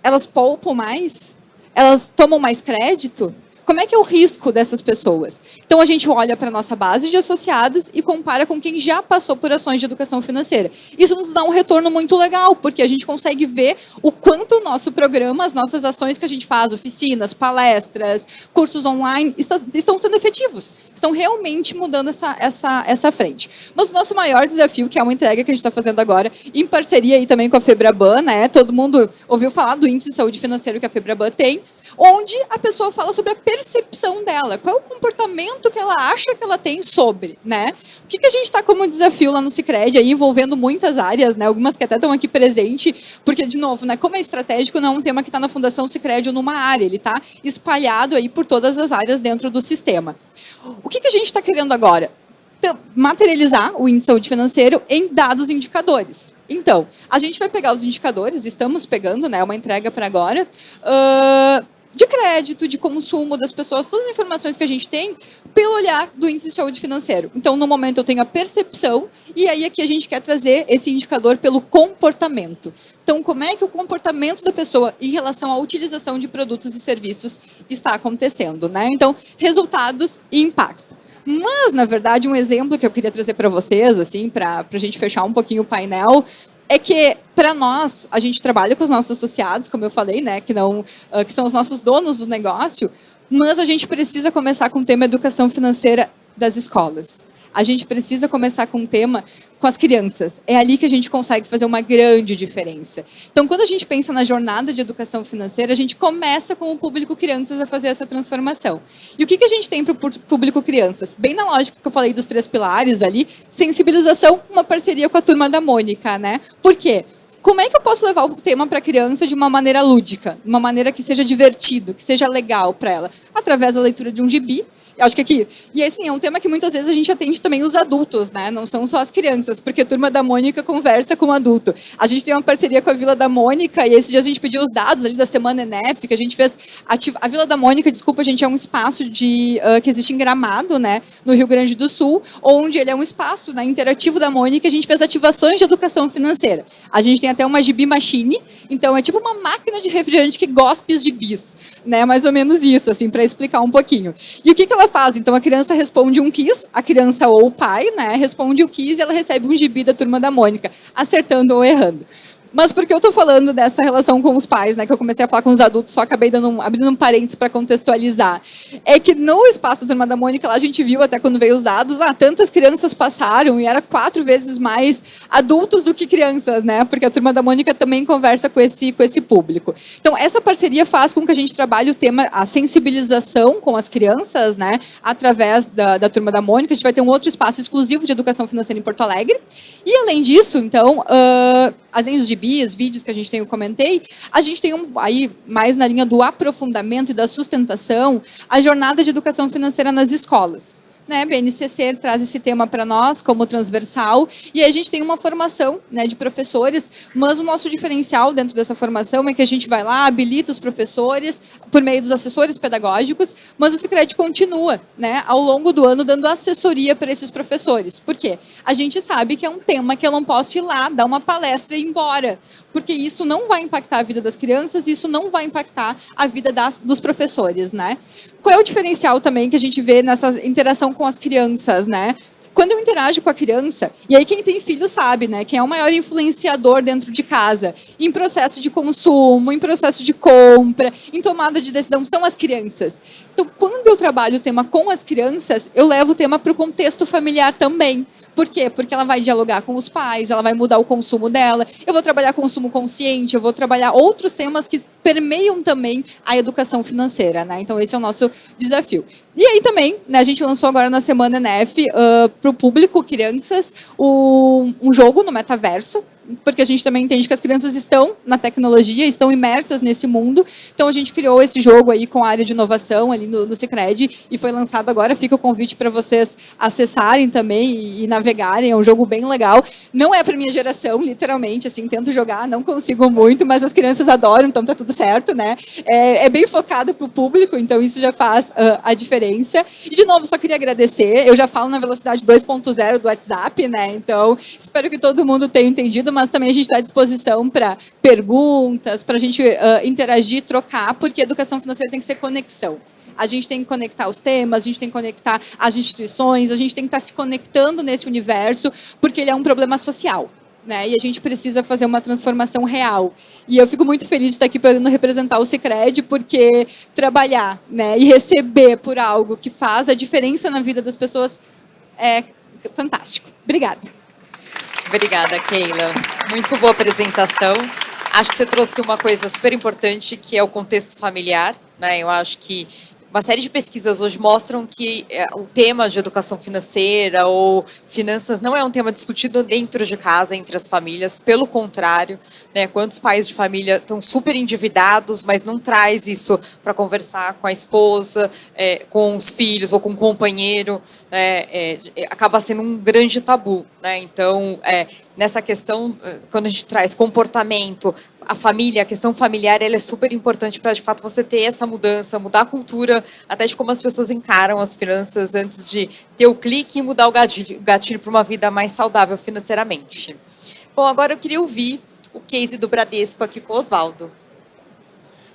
Elas poupam mais? Elas tomam mais crédito? Como é que é o risco dessas pessoas? Então, a gente olha para a nossa base de associados e compara com quem já passou por ações de educação financeira. Isso nos dá um retorno muito legal, porque a gente consegue ver o quanto o nosso programa, as nossas ações que a gente faz, oficinas, palestras, cursos online, estão sendo efetivos. Estão realmente mudando essa frente. Mas o nosso maior desafio, que é uma entrega que a gente está fazendo agora, em parceria aí também com a FEBRABAN, né? Todo mundo ouviu falar do Índice de Saúde Financeira que a FEBRABAN tem. onde a pessoa fala sobre a percepção dela, qual é o comportamento que ela acha que ela tem sobre, né? O que a gente está como desafio lá no Sicredi, aí envolvendo muitas áreas, né? Algumas que até estão aqui presentes, porque, de novo, né, como é estratégico, não é um tema que está na Fundação Sicredi ou numa área, ele está espalhado aí por todas as áreas dentro do sistema. O que a gente está querendo agora? Materializar o índice de saúde financeiro em dados indicadores. Então, a gente vai pegar os indicadores, estamos pegando, né, uma entrega para agora, de crédito, de consumo das pessoas, todas as informações que a gente tem pelo olhar do índice de saúde financeiro. Então, no momento, eu tenho a percepção e aí aqui a gente quer trazer esse indicador pelo comportamento. Então, como é que o comportamento da pessoa em relação à utilização de produtos e serviços está acontecendo, né? Então, resultados e impacto. Mas, na verdade, um exemplo que eu queria trazer para vocês, assim, para a gente fechar um pouquinho o painel, é que, para nós, a gente trabalha com os nossos associados, como eu falei, né, que são os nossos donos do negócio, mas a gente precisa começar com o tema educação financeira das escolas. A gente precisa começar com um tema com as crianças. É ali que a gente consegue fazer uma grande diferença. Então, quando a gente pensa na jornada de educação financeira, a gente começa com o público crianças a fazer essa transformação. E o que a gente tem para o público crianças? Bem na lógica que eu falei dos 3 pilares ali, sensibilização, uma parceria com a Turma da Mônica, né? Por quê? Como é que eu posso levar o tema para a criança de uma maneira lúdica, de uma maneira que seja divertido, que seja legal para ela? Através da leitura de um gibi. Eu acho que aqui, e assim, é um tema que muitas vezes a gente atende também os adultos, né? Não são só as crianças, porque a Turma da Mônica conversa com o adulto. A gente tem uma parceria com a Vila da Mônica e esses dias a gente pediu os dados ali da Semana ENEF, que a gente fez. A Vila da Mônica, desculpa, a gente é um espaço que existe em Gramado, né? No Rio Grande do Sul, onde ele é um espaço, né, interativo da Mônica, a gente fez ativações de educação financeira. A gente tem até uma gibi machine, então é tipo uma máquina de refrigerante que gospe os gibis, né? Mais ou menos isso, assim, para explicar um pouquinho. E o que ela faz? Então, a criança responde um quiz, a criança ou o pai, né, responde o quiz e ela recebe um gibi da Turma da Mônica, acertando ou errando. Mas por que eu estou falando dessa relação com os pais, né, que eu comecei a falar com os adultos, só acabei abrindo um parênteses para contextualizar? É que no espaço da Turma da Mônica, lá a gente viu até quando veio os dados, tantas crianças passaram e era 4 vezes mais adultos do que crianças, né? Porque a Turma da Mônica também conversa com esse público. Então, essa parceria faz com que a gente trabalhe o tema, a sensibilização com as crianças, né, através da Turma da Mônica. A gente vai ter um outro espaço exclusivo de educação financeira em Porto Alegre. E, além disso, então, além dos gibis, vídeos que a gente tem, eu comentei, a gente tem aí, mais na linha do aprofundamento e da sustentação, a jornada de educação financeira nas escolas. Né, BNCC traz esse tema para nós como transversal e aí a gente tem uma formação, né, de professores, mas o nosso diferencial dentro dessa formação é que a gente vai lá, habilita os professores por meio dos assessores pedagógicos, mas o Sicredi continua, né, ao longo do ano dando assessoria para esses professores. Por quê? A gente sabe que é um tema que eu não posso ir lá, dar uma palestra e ir embora, porque isso não vai impactar a vida das crianças, isso não vai impactar a vida dos professores, né? Qual é o diferencial também que a gente vê nessa interação com as crianças, né? Quando eu interajo com a criança, e aí quem tem filho sabe, né? Quem é o maior influenciador dentro de casa, em processo de consumo, em processo de compra, em tomada de decisão, são as crianças. Então, quando eu trabalho o tema com as crianças, eu levo o tema para o contexto familiar também. Por quê? Porque ela vai dialogar com os pais, ela vai mudar o consumo dela, eu vou trabalhar consumo consciente, eu vou trabalhar outros temas que permeiam também a educação financeira, né? Então, esse é o nosso desafio. E aí também, né, a gente lançou agora na Semana ENEF, para o público, crianças, um jogo no metaverso, porque a gente também entende que as crianças estão na tecnologia, estão imersas nesse mundo. Então, a gente criou esse jogo aí com a área de inovação ali no Sicredi e foi lançado agora. Fica o convite para vocês acessarem também e navegarem. É um jogo bem legal. Não é para minha geração, literalmente, assim, tento jogar, não consigo muito, mas as crianças adoram, então tá tudo certo, né? É bem focado para o público, então isso já faz a diferença. E, de novo, só queria agradecer. Eu já falo na velocidade 2.0 do WhatsApp, né? Então, espero que todo mundo tenha entendido, mas também a gente está à disposição para perguntas, para a gente interagir, trocar, porque a educação financeira tem que ser conexão. A gente tem que conectar os temas, a gente tem que conectar as instituições, a gente tem que estar se conectando nesse universo, porque ele é um problema social. Né? E a gente precisa fazer uma transformação real. E eu fico muito feliz de estar aqui podendo representar o Sicredi, porque trabalhar, né, e receber por algo que faz a diferença na vida das pessoas é fantástico. Obrigada. Obrigada, Keila. Muito boa apresentação. Acho que você trouxe uma coisa super importante, que é o contexto familiar, né? Eu acho que uma série de pesquisas hoje mostram que o tema de educação financeira ou finanças não é um tema discutido dentro de casa, entre as famílias. Pelo contrário, né, quantos pais de família estão super endividados, mas não traz isso para conversar com a esposa, com os filhos ou com o companheiro, né, acaba sendo um grande tabu, né? Então, nessa questão, quando a gente traz comportamento, a família, a questão familiar, ela é super importante para, de fato, você ter essa mudança, mudar a cultura, até de como as pessoas encaram as finanças antes de ter o clique e mudar o gatilho para uma vida mais saudável financeiramente. Bom, agora eu queria ouvir o case do Bradesco aqui com o Osvaldo.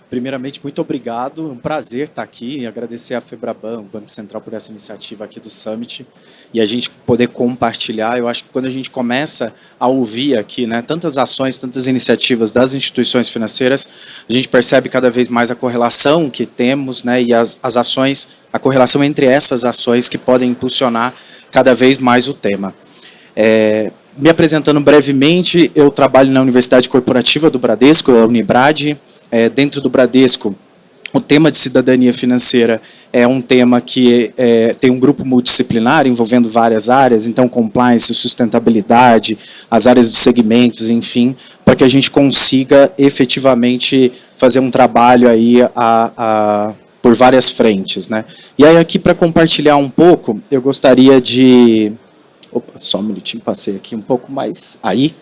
Primeiramente, muito obrigado, é um prazer estar aqui e agradecer à FEBRABAN, o Banco Central, por essa iniciativa aqui do Summit e a gente poder compartilhar. Eu acho que quando a gente começa a ouvir aqui, né, tantas ações, tantas iniciativas das instituições financeiras, a gente percebe cada vez mais a correlação que temos, né, e as ações, a correlação entre essas ações que podem impulsionar cada vez mais o tema. Me apresentando brevemente, eu trabalho na Universidade Corporativa do Bradesco, a Unibrad. Dentro do Bradesco, o tema de cidadania financeira é um tema que tem um grupo multidisciplinar envolvendo várias áreas, então compliance, sustentabilidade, as áreas dos segmentos, enfim, para que a gente consiga efetivamente fazer um trabalho aí por várias frentes, né? E aí aqui para compartilhar um pouco, eu gostaria de... Opa, só um minutinho, passei aqui um pouco mais aí.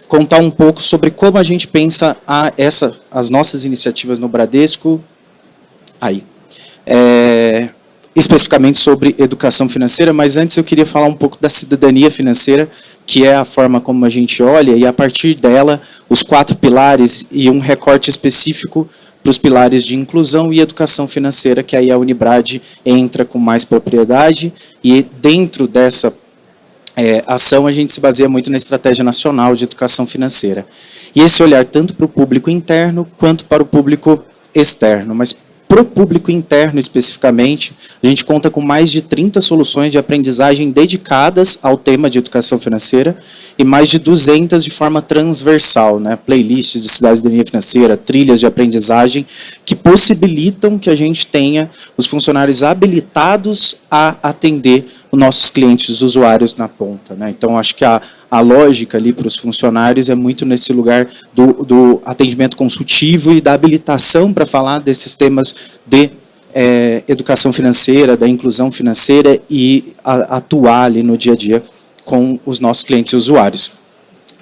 Contar um pouco sobre como a gente pensa as nossas iniciativas no Bradesco, especificamente sobre educação financeira, mas antes eu queria falar um pouco da cidadania financeira, que é a forma como a gente olha, e a partir dela, os 4 pilares e um recorte específico para os pilares de inclusão e educação financeira, que aí a Unibrad entra com mais propriedade, e dentro dessa ação, a gente se baseia muito na Estratégia Nacional de Educação Financeira. E esse olhar tanto para o público interno, quanto para o público externo. Mas para o público interno, especificamente, a gente conta com mais de 30 soluções de aprendizagem dedicadas ao tema de educação financeira e mais de 200 de forma transversal, né? Playlists de cidadania financeira, trilhas de aprendizagem, que possibilitam que a gente tenha os funcionários habilitados a atender os nossos clientes, os usuários na ponta, né? Então, acho que a lógica ali para os funcionários é muito nesse lugar do atendimento consultivo e da habilitação para falar desses temas de educação financeira, da inclusão financeira e atuar ali no dia a dia com os nossos clientes e usuários.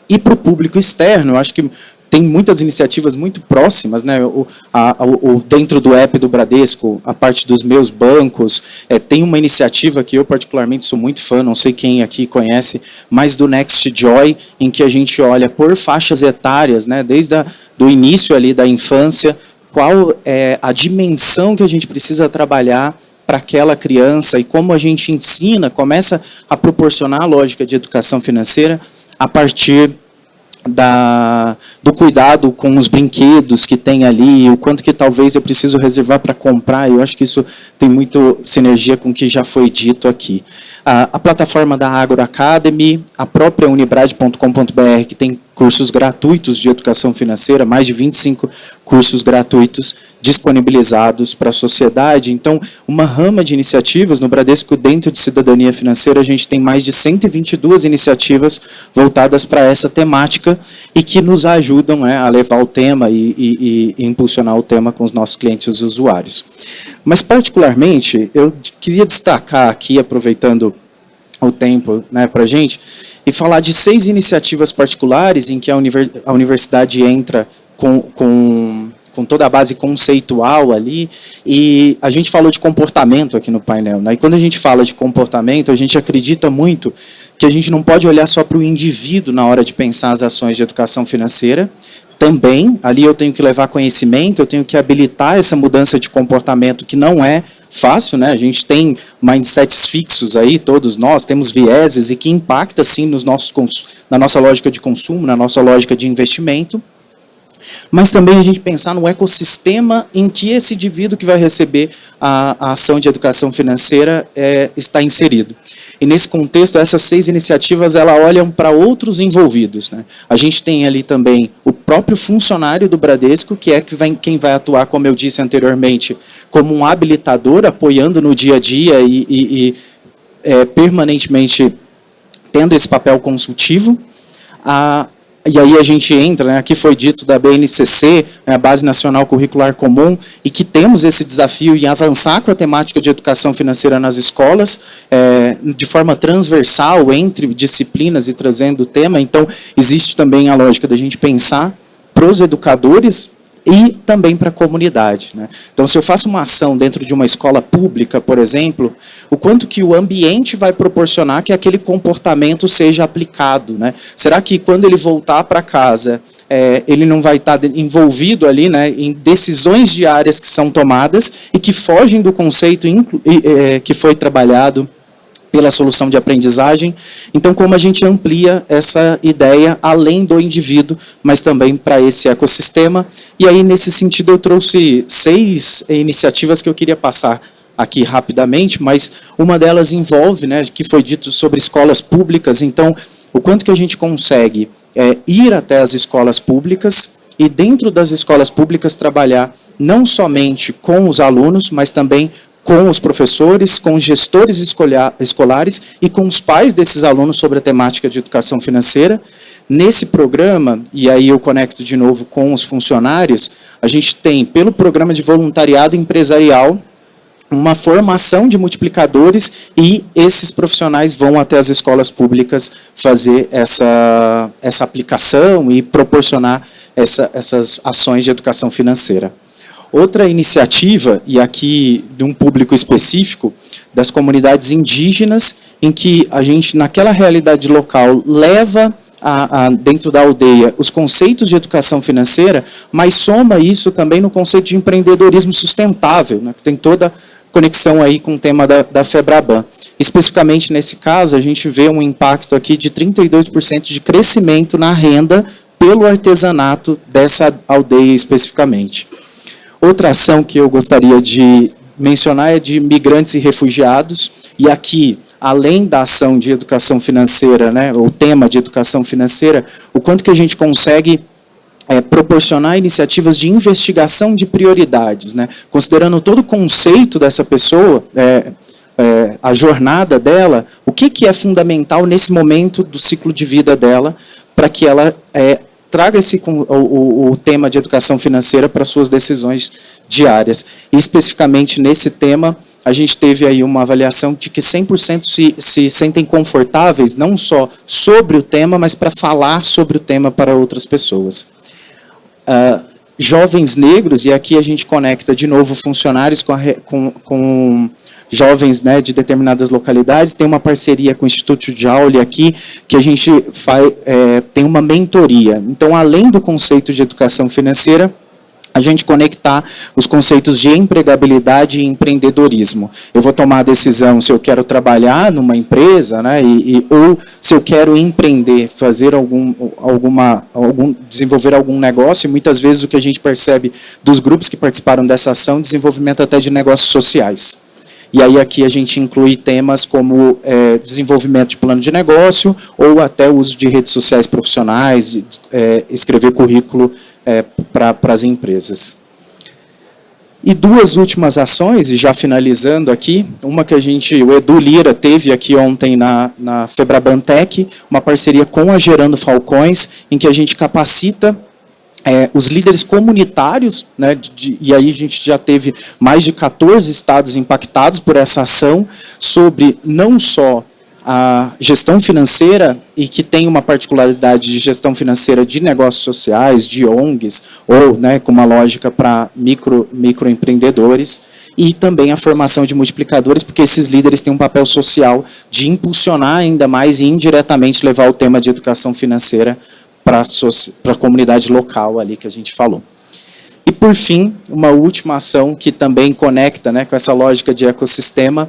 E para o público externo, eu acho que tem muitas iniciativas muito próximas, né? Dentro do app do Bradesco, a parte dos meus bancos, tem uma iniciativa que eu particularmente sou muito fã, não sei quem aqui conhece, mas do Next Joy, em que a gente olha por faixas etárias, né? Desde do início ali da infância, qual é a dimensão que a gente precisa trabalhar para aquela criança e como a gente ensina, começa a proporcionar a lógica de educação financeira a partir do cuidado com os brinquedos que tem ali, o quanto que talvez eu preciso reservar para comprar. Eu acho que isso tem muito sinergia com o que já foi dito aqui. A plataforma da Agro Academy, a própria unibrad.com.br, que tem cursos gratuitos de educação financeira, mais de 25 cursos gratuitos disponibilizados para a sociedade. Então, uma rama de iniciativas no Bradesco dentro de cidadania financeira, a gente tem mais de 122 iniciativas voltadas para essa temática e que nos ajudam a levar o tema e impulsionar o tema com os nossos clientes e os usuários. Mas, particularmente, eu queria destacar aqui, aproveitando o tempo, né, para a gente, e falar de 6 iniciativas particulares em que a universidade entra com toda a base conceitual ali, e a gente falou de comportamento aqui no painel, né? E quando a gente fala de comportamento, a gente acredita muito que a gente não pode olhar só para o indivíduo na hora de pensar as ações de educação financeira. Também, ali eu tenho que levar conhecimento, eu tenho que habilitar essa mudança de comportamento que não é fácil, né? A gente tem mindsets fixos aí, todos nós, temos vieses e que impacta, sim, na nossa lógica de consumo, na nossa lógica de investimento. mas também a gente pensar no ecossistema em que esse indivíduo que vai receber a ação de educação financeira está inserido. E nesse contexto, essas 6 iniciativas, elas olham para outros envolvidos, né? A gente tem ali também o próprio funcionário do Bradesco, que é quem vai atuar, como eu disse anteriormente, como um habilitador, apoiando no dia a dia e permanentemente tendo esse papel consultivo. E aí a gente entra, né, aqui foi dito da BNCC, né, a Base Nacional Curricular Comum, e que temos esse desafio em avançar com a temática de educação financeira nas escolas, de forma transversal, entre disciplinas e trazendo o tema. Então, existe também a lógica da gente pensar para os educadores e também para a comunidade, né? Então, se eu faço uma ação dentro de uma escola pública, por exemplo, o quanto que o ambiente vai proporcionar que aquele comportamento seja aplicado, né? Será que quando ele voltar para casa, ele não vai estar envolvido ali, né, em decisões diárias que são tomadas e que fogem do conceito que foi trabalhado pela solução de aprendizagem? Então, como a gente amplia essa ideia além do indivíduo, mas também para esse ecossistema? E aí, nesse sentido, eu trouxe 6 iniciativas que eu queria passar aqui rapidamente, mas uma delas envolve, né, que foi dito sobre escolas públicas. Então, o quanto que a gente consegue ir até as escolas públicas e, dentro das escolas públicas, trabalhar não somente com os alunos, mas também com os professores, com os gestores escolares e com os pais desses alunos sobre a temática de educação financeira. Nesse programa, e aí eu conecto de novo com os funcionários, a gente tem, pelo programa de voluntariado empresarial, uma formação de multiplicadores, e esses profissionais vão até as escolas públicas fazer essa aplicação e proporcionar essas ações de educação financeira. Outra iniciativa, e aqui de um público específico, das comunidades indígenas, em que a gente, naquela realidade local, leva dentro da aldeia os conceitos de educação financeira, mas soma isso também no conceito de empreendedorismo sustentável, né, que tem toda a conexão aí com o tema da FEBRABAN. Especificamente nesse caso, a gente vê um impacto aqui de 32% de crescimento na renda pelo artesanato dessa aldeia especificamente. Outra ação que eu gostaria de mencionar é de migrantes e refugiados, e aqui, além da ação de educação financeira, né, o tema de educação financeira, o quanto que a gente consegue proporcionar iniciativas de investigação de prioridades, né, considerando todo o conceito dessa pessoa, a jornada dela, o que é fundamental nesse momento do ciclo de vida dela, para que ela traga o tema de educação financeira para suas decisões diárias. E, especificamente nesse tema, a gente teve aí uma avaliação de que 100% se sentem confortáveis, não só sobre o tema, mas para falar sobre o tema para outras pessoas. Jovens negros, e aqui a gente conecta de novo funcionários com jovens, né, de determinadas localidades. Tem uma parceria com o Instituto Joule aqui, que a gente tem uma mentoria. Então, além do conceito de educação financeira, a gente conectar os conceitos de empregabilidade e empreendedorismo. Eu vou tomar a decisão se eu quero trabalhar numa empresa, né, ou se eu quero empreender, fazer desenvolver algum negócio. E muitas vezes o que a gente percebe dos grupos que participaram dessa ação, desenvolvimento até de negócios sociais. E aí aqui a gente inclui temas como desenvolvimento de plano de negócio, ou até o uso de redes sociais profissionais, escrever currículo para as empresas. E 2 últimas ações, e já finalizando aqui, uma que o Edu Lira teve aqui ontem na FEBRABANTEC, uma parceria com a Gerando Falcões, em que a gente capacita os líderes comunitários, né, e aí a gente já teve mais de 14 estados impactados por essa ação, sobre não só a gestão financeira, e que tem uma particularidade de gestão financeira de negócios sociais, de ONGs, ou, né, com uma lógica para microempreendedores, e também a formação de multiplicadores, porque esses líderes têm um papel social de impulsionar ainda mais e indiretamente levar o tema de educação financeira para a comunidade local ali que a gente falou. E, por fim, uma última ação que também conecta, né, com essa lógica de ecossistema,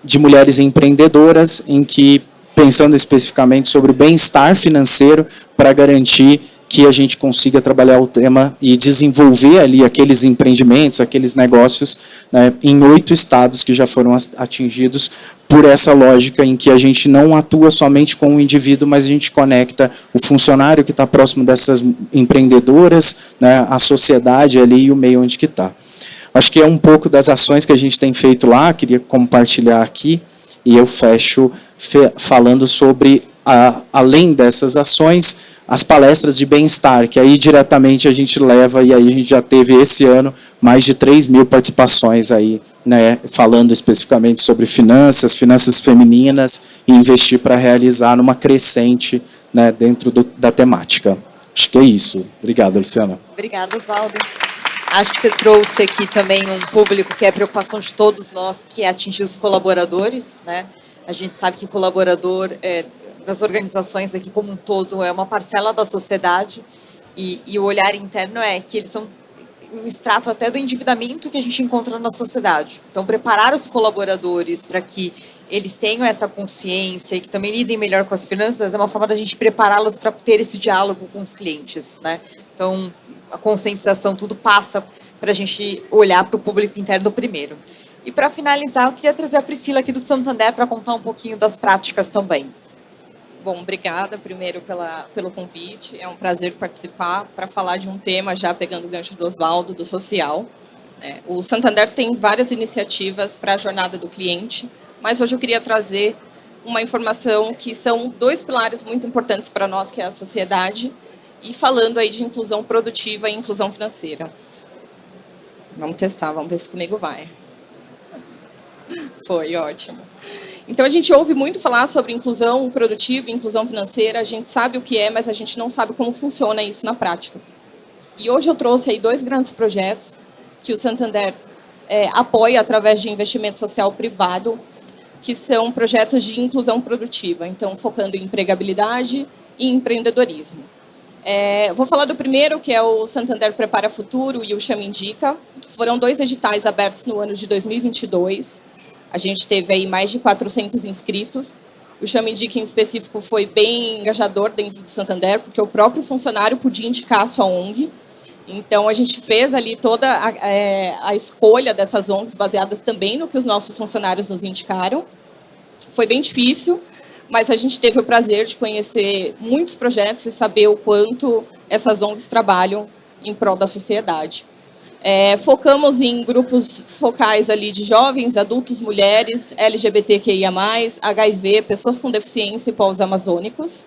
de mulheres empreendedoras, em que, pensando especificamente sobre o bem-estar financeiro para garantir que a gente consiga trabalhar o tema e desenvolver ali aqueles empreendimentos, aqueles negócios, né, em 8 estados que já foram atingidos por essa lógica em que a gente não atua somente com o indivíduo, mas a gente conecta o funcionário que está próximo dessas empreendedoras, né, a sociedade ali e o meio onde que está. Acho que é um pouco das ações que a gente tem feito lá, queria compartilhar aqui, e eu fecho falando sobre, além dessas ações, as palestras de bem-estar, que aí diretamente a gente leva, e aí a gente já teve esse ano mais de 3.000 participações aí, né, falando especificamente sobre finanças femininas, e investir para realizar numa crescente, né, dentro da temática. Acho que é isso. Obrigado, Luciana. Obrigada, Oswaldo. Acho que você trouxe aqui também um público que é preocupação de todos nós, que é atingir os colaboradores, né? A gente sabe que colaborador das organizações aqui como um todo é uma parcela da sociedade e o olhar interno é que eles são um extrato até do endividamento que a gente encontra na sociedade. Então, preparar os colaboradores para que eles tenham essa consciência e que também lidem melhor com as finanças é uma forma da gente prepará-los para ter esse diálogo com os clientes, né? Então, a conscientização, tudo passa para a gente olhar para o público interno primeiro. E para finalizar, eu queria trazer a Priscila aqui do Santander para contar um pouquinho das práticas também. Bom, obrigada primeiro pelo convite. É um prazer participar para falar de um tema, já pegando o gancho do Oswaldo, do social. O Santander tem várias iniciativas para a jornada do cliente, mas hoje eu queria trazer uma informação que são 2 pilares muito importantes para nós, que é a sociedade, e falando aí de inclusão produtiva e inclusão financeira. Vamos testar, vamos ver se comigo vai. Foi, ótimo. Então, a gente ouve muito falar sobre inclusão produtiva e inclusão financeira, a gente sabe o que é, mas a gente não sabe como funciona isso na prática. E hoje eu trouxe aí 2 grandes projetos que o Santander apoia através de investimento social privado, que são projetos de inclusão produtiva, então focando em empregabilidade e empreendedorismo. Vou falar do primeiro, que é o Santander Prepara Futuro e o Chama Indica. Foram 2 editais abertos no ano de 2022. A gente teve aí mais de 400 inscritos. O Chama Indica, em específico, foi bem engajador dentro do Santander, porque o próprio funcionário podia indicar a sua ONG. Então, a gente fez ali toda a escolha dessas ONGs, baseadas também no que os nossos funcionários nos indicaram. Foi bem difícil, mas a gente teve o prazer de conhecer muitos projetos e saber o quanto essas ONGs trabalham em prol da sociedade. Focamos em grupos focais ali de jovens, adultos, mulheres, LGBTQIA+, HIV, pessoas com deficiência e povos amazônicos.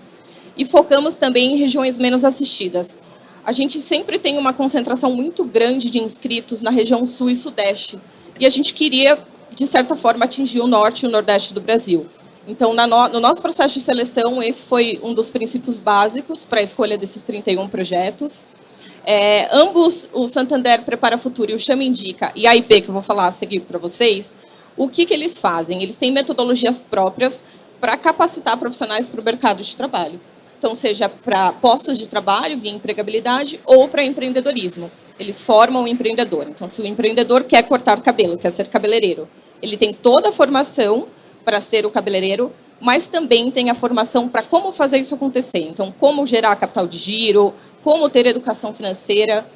E focamos também em regiões menos assistidas. A gente sempre tem uma concentração muito grande de inscritos na região sul e sudeste. E a gente queria, de certa forma, atingir o norte e o nordeste do Brasil. Então, no nosso processo de seleção, esse foi um dos princípios básicos para a escolha desses 31 projetos. Ambos, o Santander Prepara Futuro e o Chama Indica, e a IP, que eu vou falar a seguir para vocês, o que eles fazem? Eles têm metodologias próprias para capacitar profissionais para o mercado de trabalho. Então, seja para postos de trabalho, via empregabilidade, ou para empreendedorismo. Eles formam o empreendedor. Então, se o empreendedor quer cortar cabelo, quer ser cabeleireiro, ele tem toda a formação para ser o cabeleireiro, mas também tem a formação para como fazer isso acontecer. Então, como gerar capital de giro, como ter educação financeira.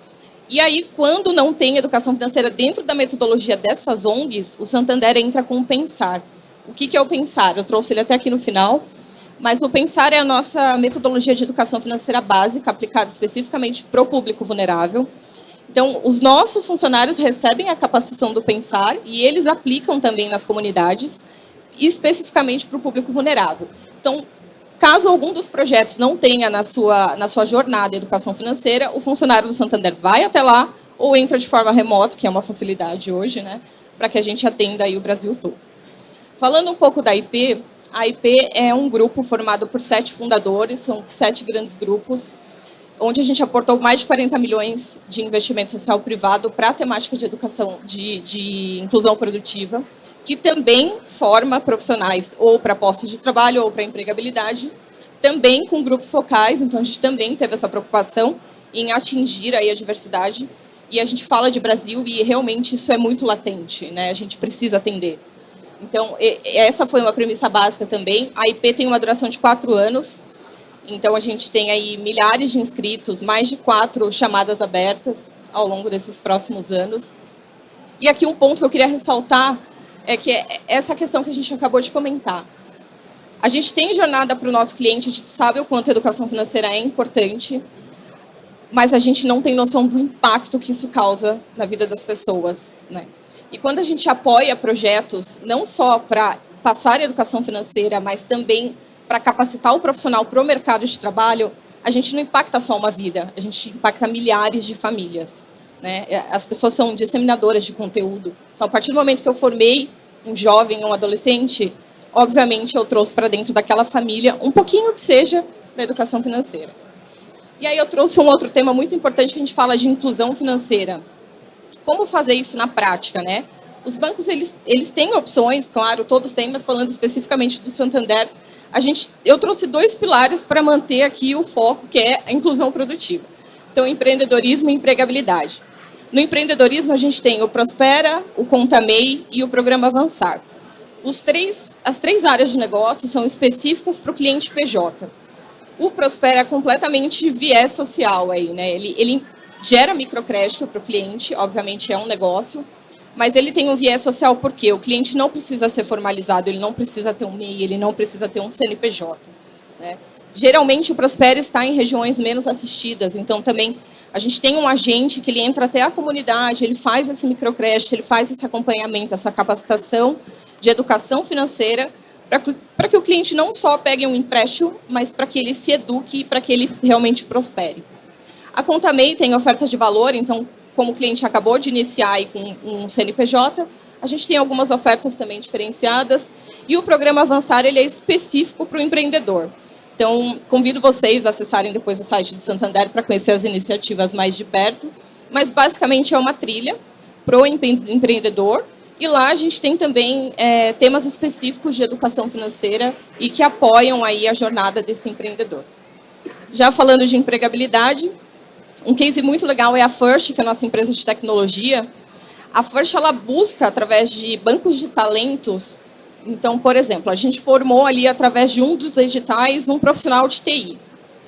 E aí, quando não tem educação financeira dentro da metodologia dessas ONGs, o Santander entra com o Pensar. O que é o Pensar? Eu trouxe ele até aqui no final, mas o Pensar é a nossa metodologia de educação financeira básica, aplicada especificamente para o público vulnerável. Então, os nossos funcionários recebem a capacitação do Pensar e eles aplicam também nas comunidades, especificamente para o público vulnerável. Então, caso algum dos projetos não tenha na sua jornada educação financeira, o funcionário do Santander vai até lá ou entra de forma remota, que é uma facilidade hoje, né, para que a gente atenda aí o Brasil todo. Falando um pouco da IP, a IP é um grupo formado por 7 fundadores, são 7 grandes grupos, onde a gente aportou mais de 40 milhões de investimento social privado para a temática de educação, de inclusão produtiva, que também forma profissionais ou para postos de trabalho ou para empregabilidade, também com grupos focais, então a gente também teve essa preocupação em atingir aí a diversidade, e a gente fala de Brasil e realmente isso é muito latente, né? A gente precisa atender. Então, essa foi uma premissa básica também. A IP tem uma duração de 4 anos, Então, a gente tem aí milhares de inscritos, mais de 4 chamadas abertas ao longo desses próximos anos. E aqui um ponto que eu queria ressaltar é que é essa questão que a gente acabou de comentar. A gente tem jornada para o nosso cliente, a gente sabe o quanto a educação financeira é importante, mas a gente não tem noção do impacto que isso causa na vida das pessoas, né? E quando a gente apoia projetos, não só para passar a educação financeira, mas também para capacitar o profissional para o mercado de trabalho, a gente não impacta só uma vida, a gente impacta milhares de famílias, né? As pessoas são disseminadoras de conteúdo. Então, a partir do momento que eu formei um jovem, um adolescente, obviamente eu trouxe para dentro daquela família um pouquinho que seja da educação financeira. E aí eu trouxe um outro tema muito importante que a gente fala de inclusão financeira. Como fazer isso na prática, né? Os bancos, eles têm opções, claro, todos têm, mas falando especificamente do Santander, eu trouxe 2 pilares para manter aqui o foco, que é a inclusão produtiva. Então, empreendedorismo e empregabilidade. No empreendedorismo, a gente tem o Prospera, o Conta MEI e o Programa Avançar. As 3 áreas de negócio são específicas para o cliente PJ. O Prospera é completamente viés social aí, né? Ele gera microcrédito para o cliente, obviamente é um negócio, mas ele tem um viés social porque o cliente não precisa ser formalizado, ele não precisa ter um MEI, ele não precisa ter um CNPJ, né? Geralmente o Prospera está em regiões menos assistidas, então também a gente tem um agente que ele entra até a comunidade, ele faz esse microcrédito, ele faz esse acompanhamento, essa capacitação de educação financeira, para que o cliente não só pegue um empréstimo, mas para que ele se eduque e para que ele realmente prospere. A Conta MEI tem ofertas de valor, então, como o cliente acabou de iniciar aí com um CNPJ, a gente tem algumas ofertas também diferenciadas, e o Programa Avançar ele é específico para o empreendedor. Então, convido vocês a acessarem depois o site do Santander para conhecer as iniciativas mais de perto, mas basicamente é uma trilha para o empreendedor, e lá a gente tem também temas específicos de educação financeira e que apoiam aí a jornada desse empreendedor. Já falando de empregabilidade, um case muito legal é a First, que é a nossa empresa de tecnologia. A First ela busca, através de bancos de talentos, então, por exemplo, a gente formou ali, através de um dos editais, um profissional de TI.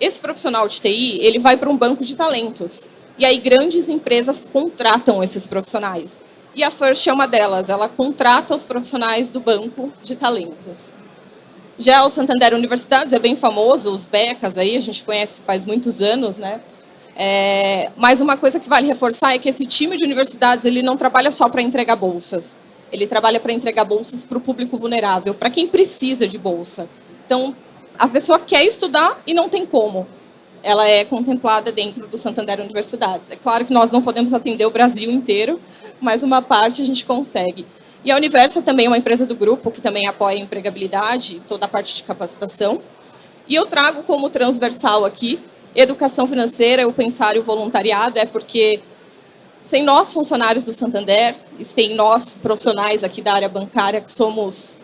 Esse profissional de TI ele vai para um banco de talentos, e aí grandes empresas contratam esses profissionais. E a First é uma delas, ela contrata os profissionais do banco de talentos. Já o Santander Universidades é bem famoso, os becas aí, a gente conhece faz muitos anos, né? Mas uma coisa que vale reforçar é que esse time de universidades ele não trabalha só para entregar bolsas, ele trabalha para entregar bolsas para o público vulnerável, para quem precisa de bolsa. Então, a pessoa quer estudar e não tem como. Ela é contemplada dentro do Santander Universidades. É claro que nós não podemos atender o Brasil inteiro, mas uma parte a gente consegue. E a Universa também é uma empresa do grupo que também apoia a empregabilidade, toda a parte de capacitação. E eu trago como transversal aqui educação financeira, o pensar e o voluntariado, porque sem nós, funcionários do Santander, e sem nós, profissionais aqui da área bancária, que somos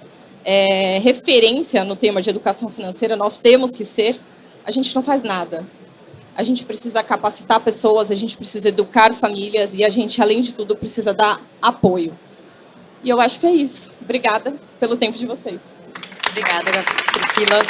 referência no tema de educação financeira, nós temos que ser, a gente não faz nada. A gente precisa capacitar pessoas, a gente precisa educar famílias e a gente, além de tudo, precisa dar apoio. E eu acho que é isso. Obrigada pelo tempo de vocês. Obrigada, Priscila.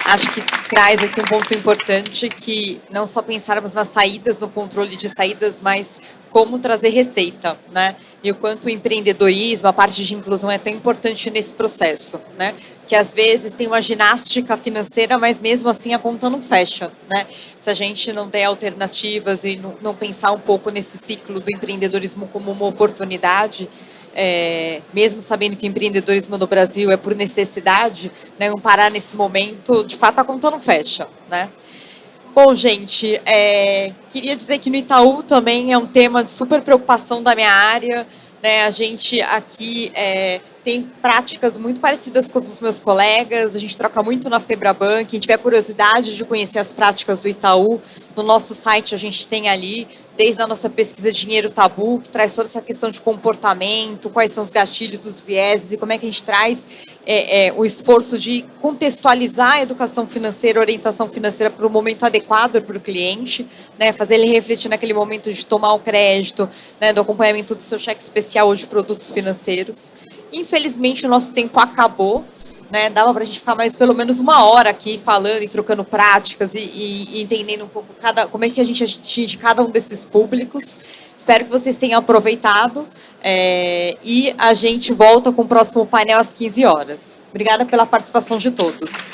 Acho que traz aqui um ponto importante, que não só pensarmos nas saídas, no controle de saídas, mas como trazer receita, né? E o quanto o empreendedorismo, a parte de inclusão é tão importante nesse processo, né? Que às vezes tem uma ginástica financeira, mas mesmo assim a conta não fecha, né? Se a gente não der alternativas e não pensar um pouco nesse ciclo do empreendedorismo como uma oportunidade, mesmo sabendo que o empreendedorismo no Brasil é por necessidade, né, não parar nesse momento, de fato a conta não fecha, né? Bom, gente, queria dizer que no Itaú também é um tema de super preocupação da minha área, né? A gente aqui tem práticas muito parecidas com os meus colegas, a gente troca muito na Febraban. Quem tiver curiosidade de conhecer as práticas do Itaú, no nosso site a gente tem ali, desde a nossa pesquisa Dinheiro Tabu, que traz toda essa questão de comportamento, quais são os gatilhos, os vieses e como é que a gente traz o esforço de contextualizar a educação financeira, a orientação financeira para o momento adequado para o cliente, né, fazer ele refletir naquele momento de tomar o crédito, né, do acompanhamento do seu cheque especial ou de produtos financeiros. Infelizmente, o nosso tempo acabou. né? Dava para a gente ficar mais pelo menos 1 hora aqui falando e trocando práticas e entendendo um pouco como é que a gente atinge cada um desses públicos. Espero que vocês tenham aproveitado e a gente volta com o próximo painel às 15 horas. Obrigada pela participação de todos.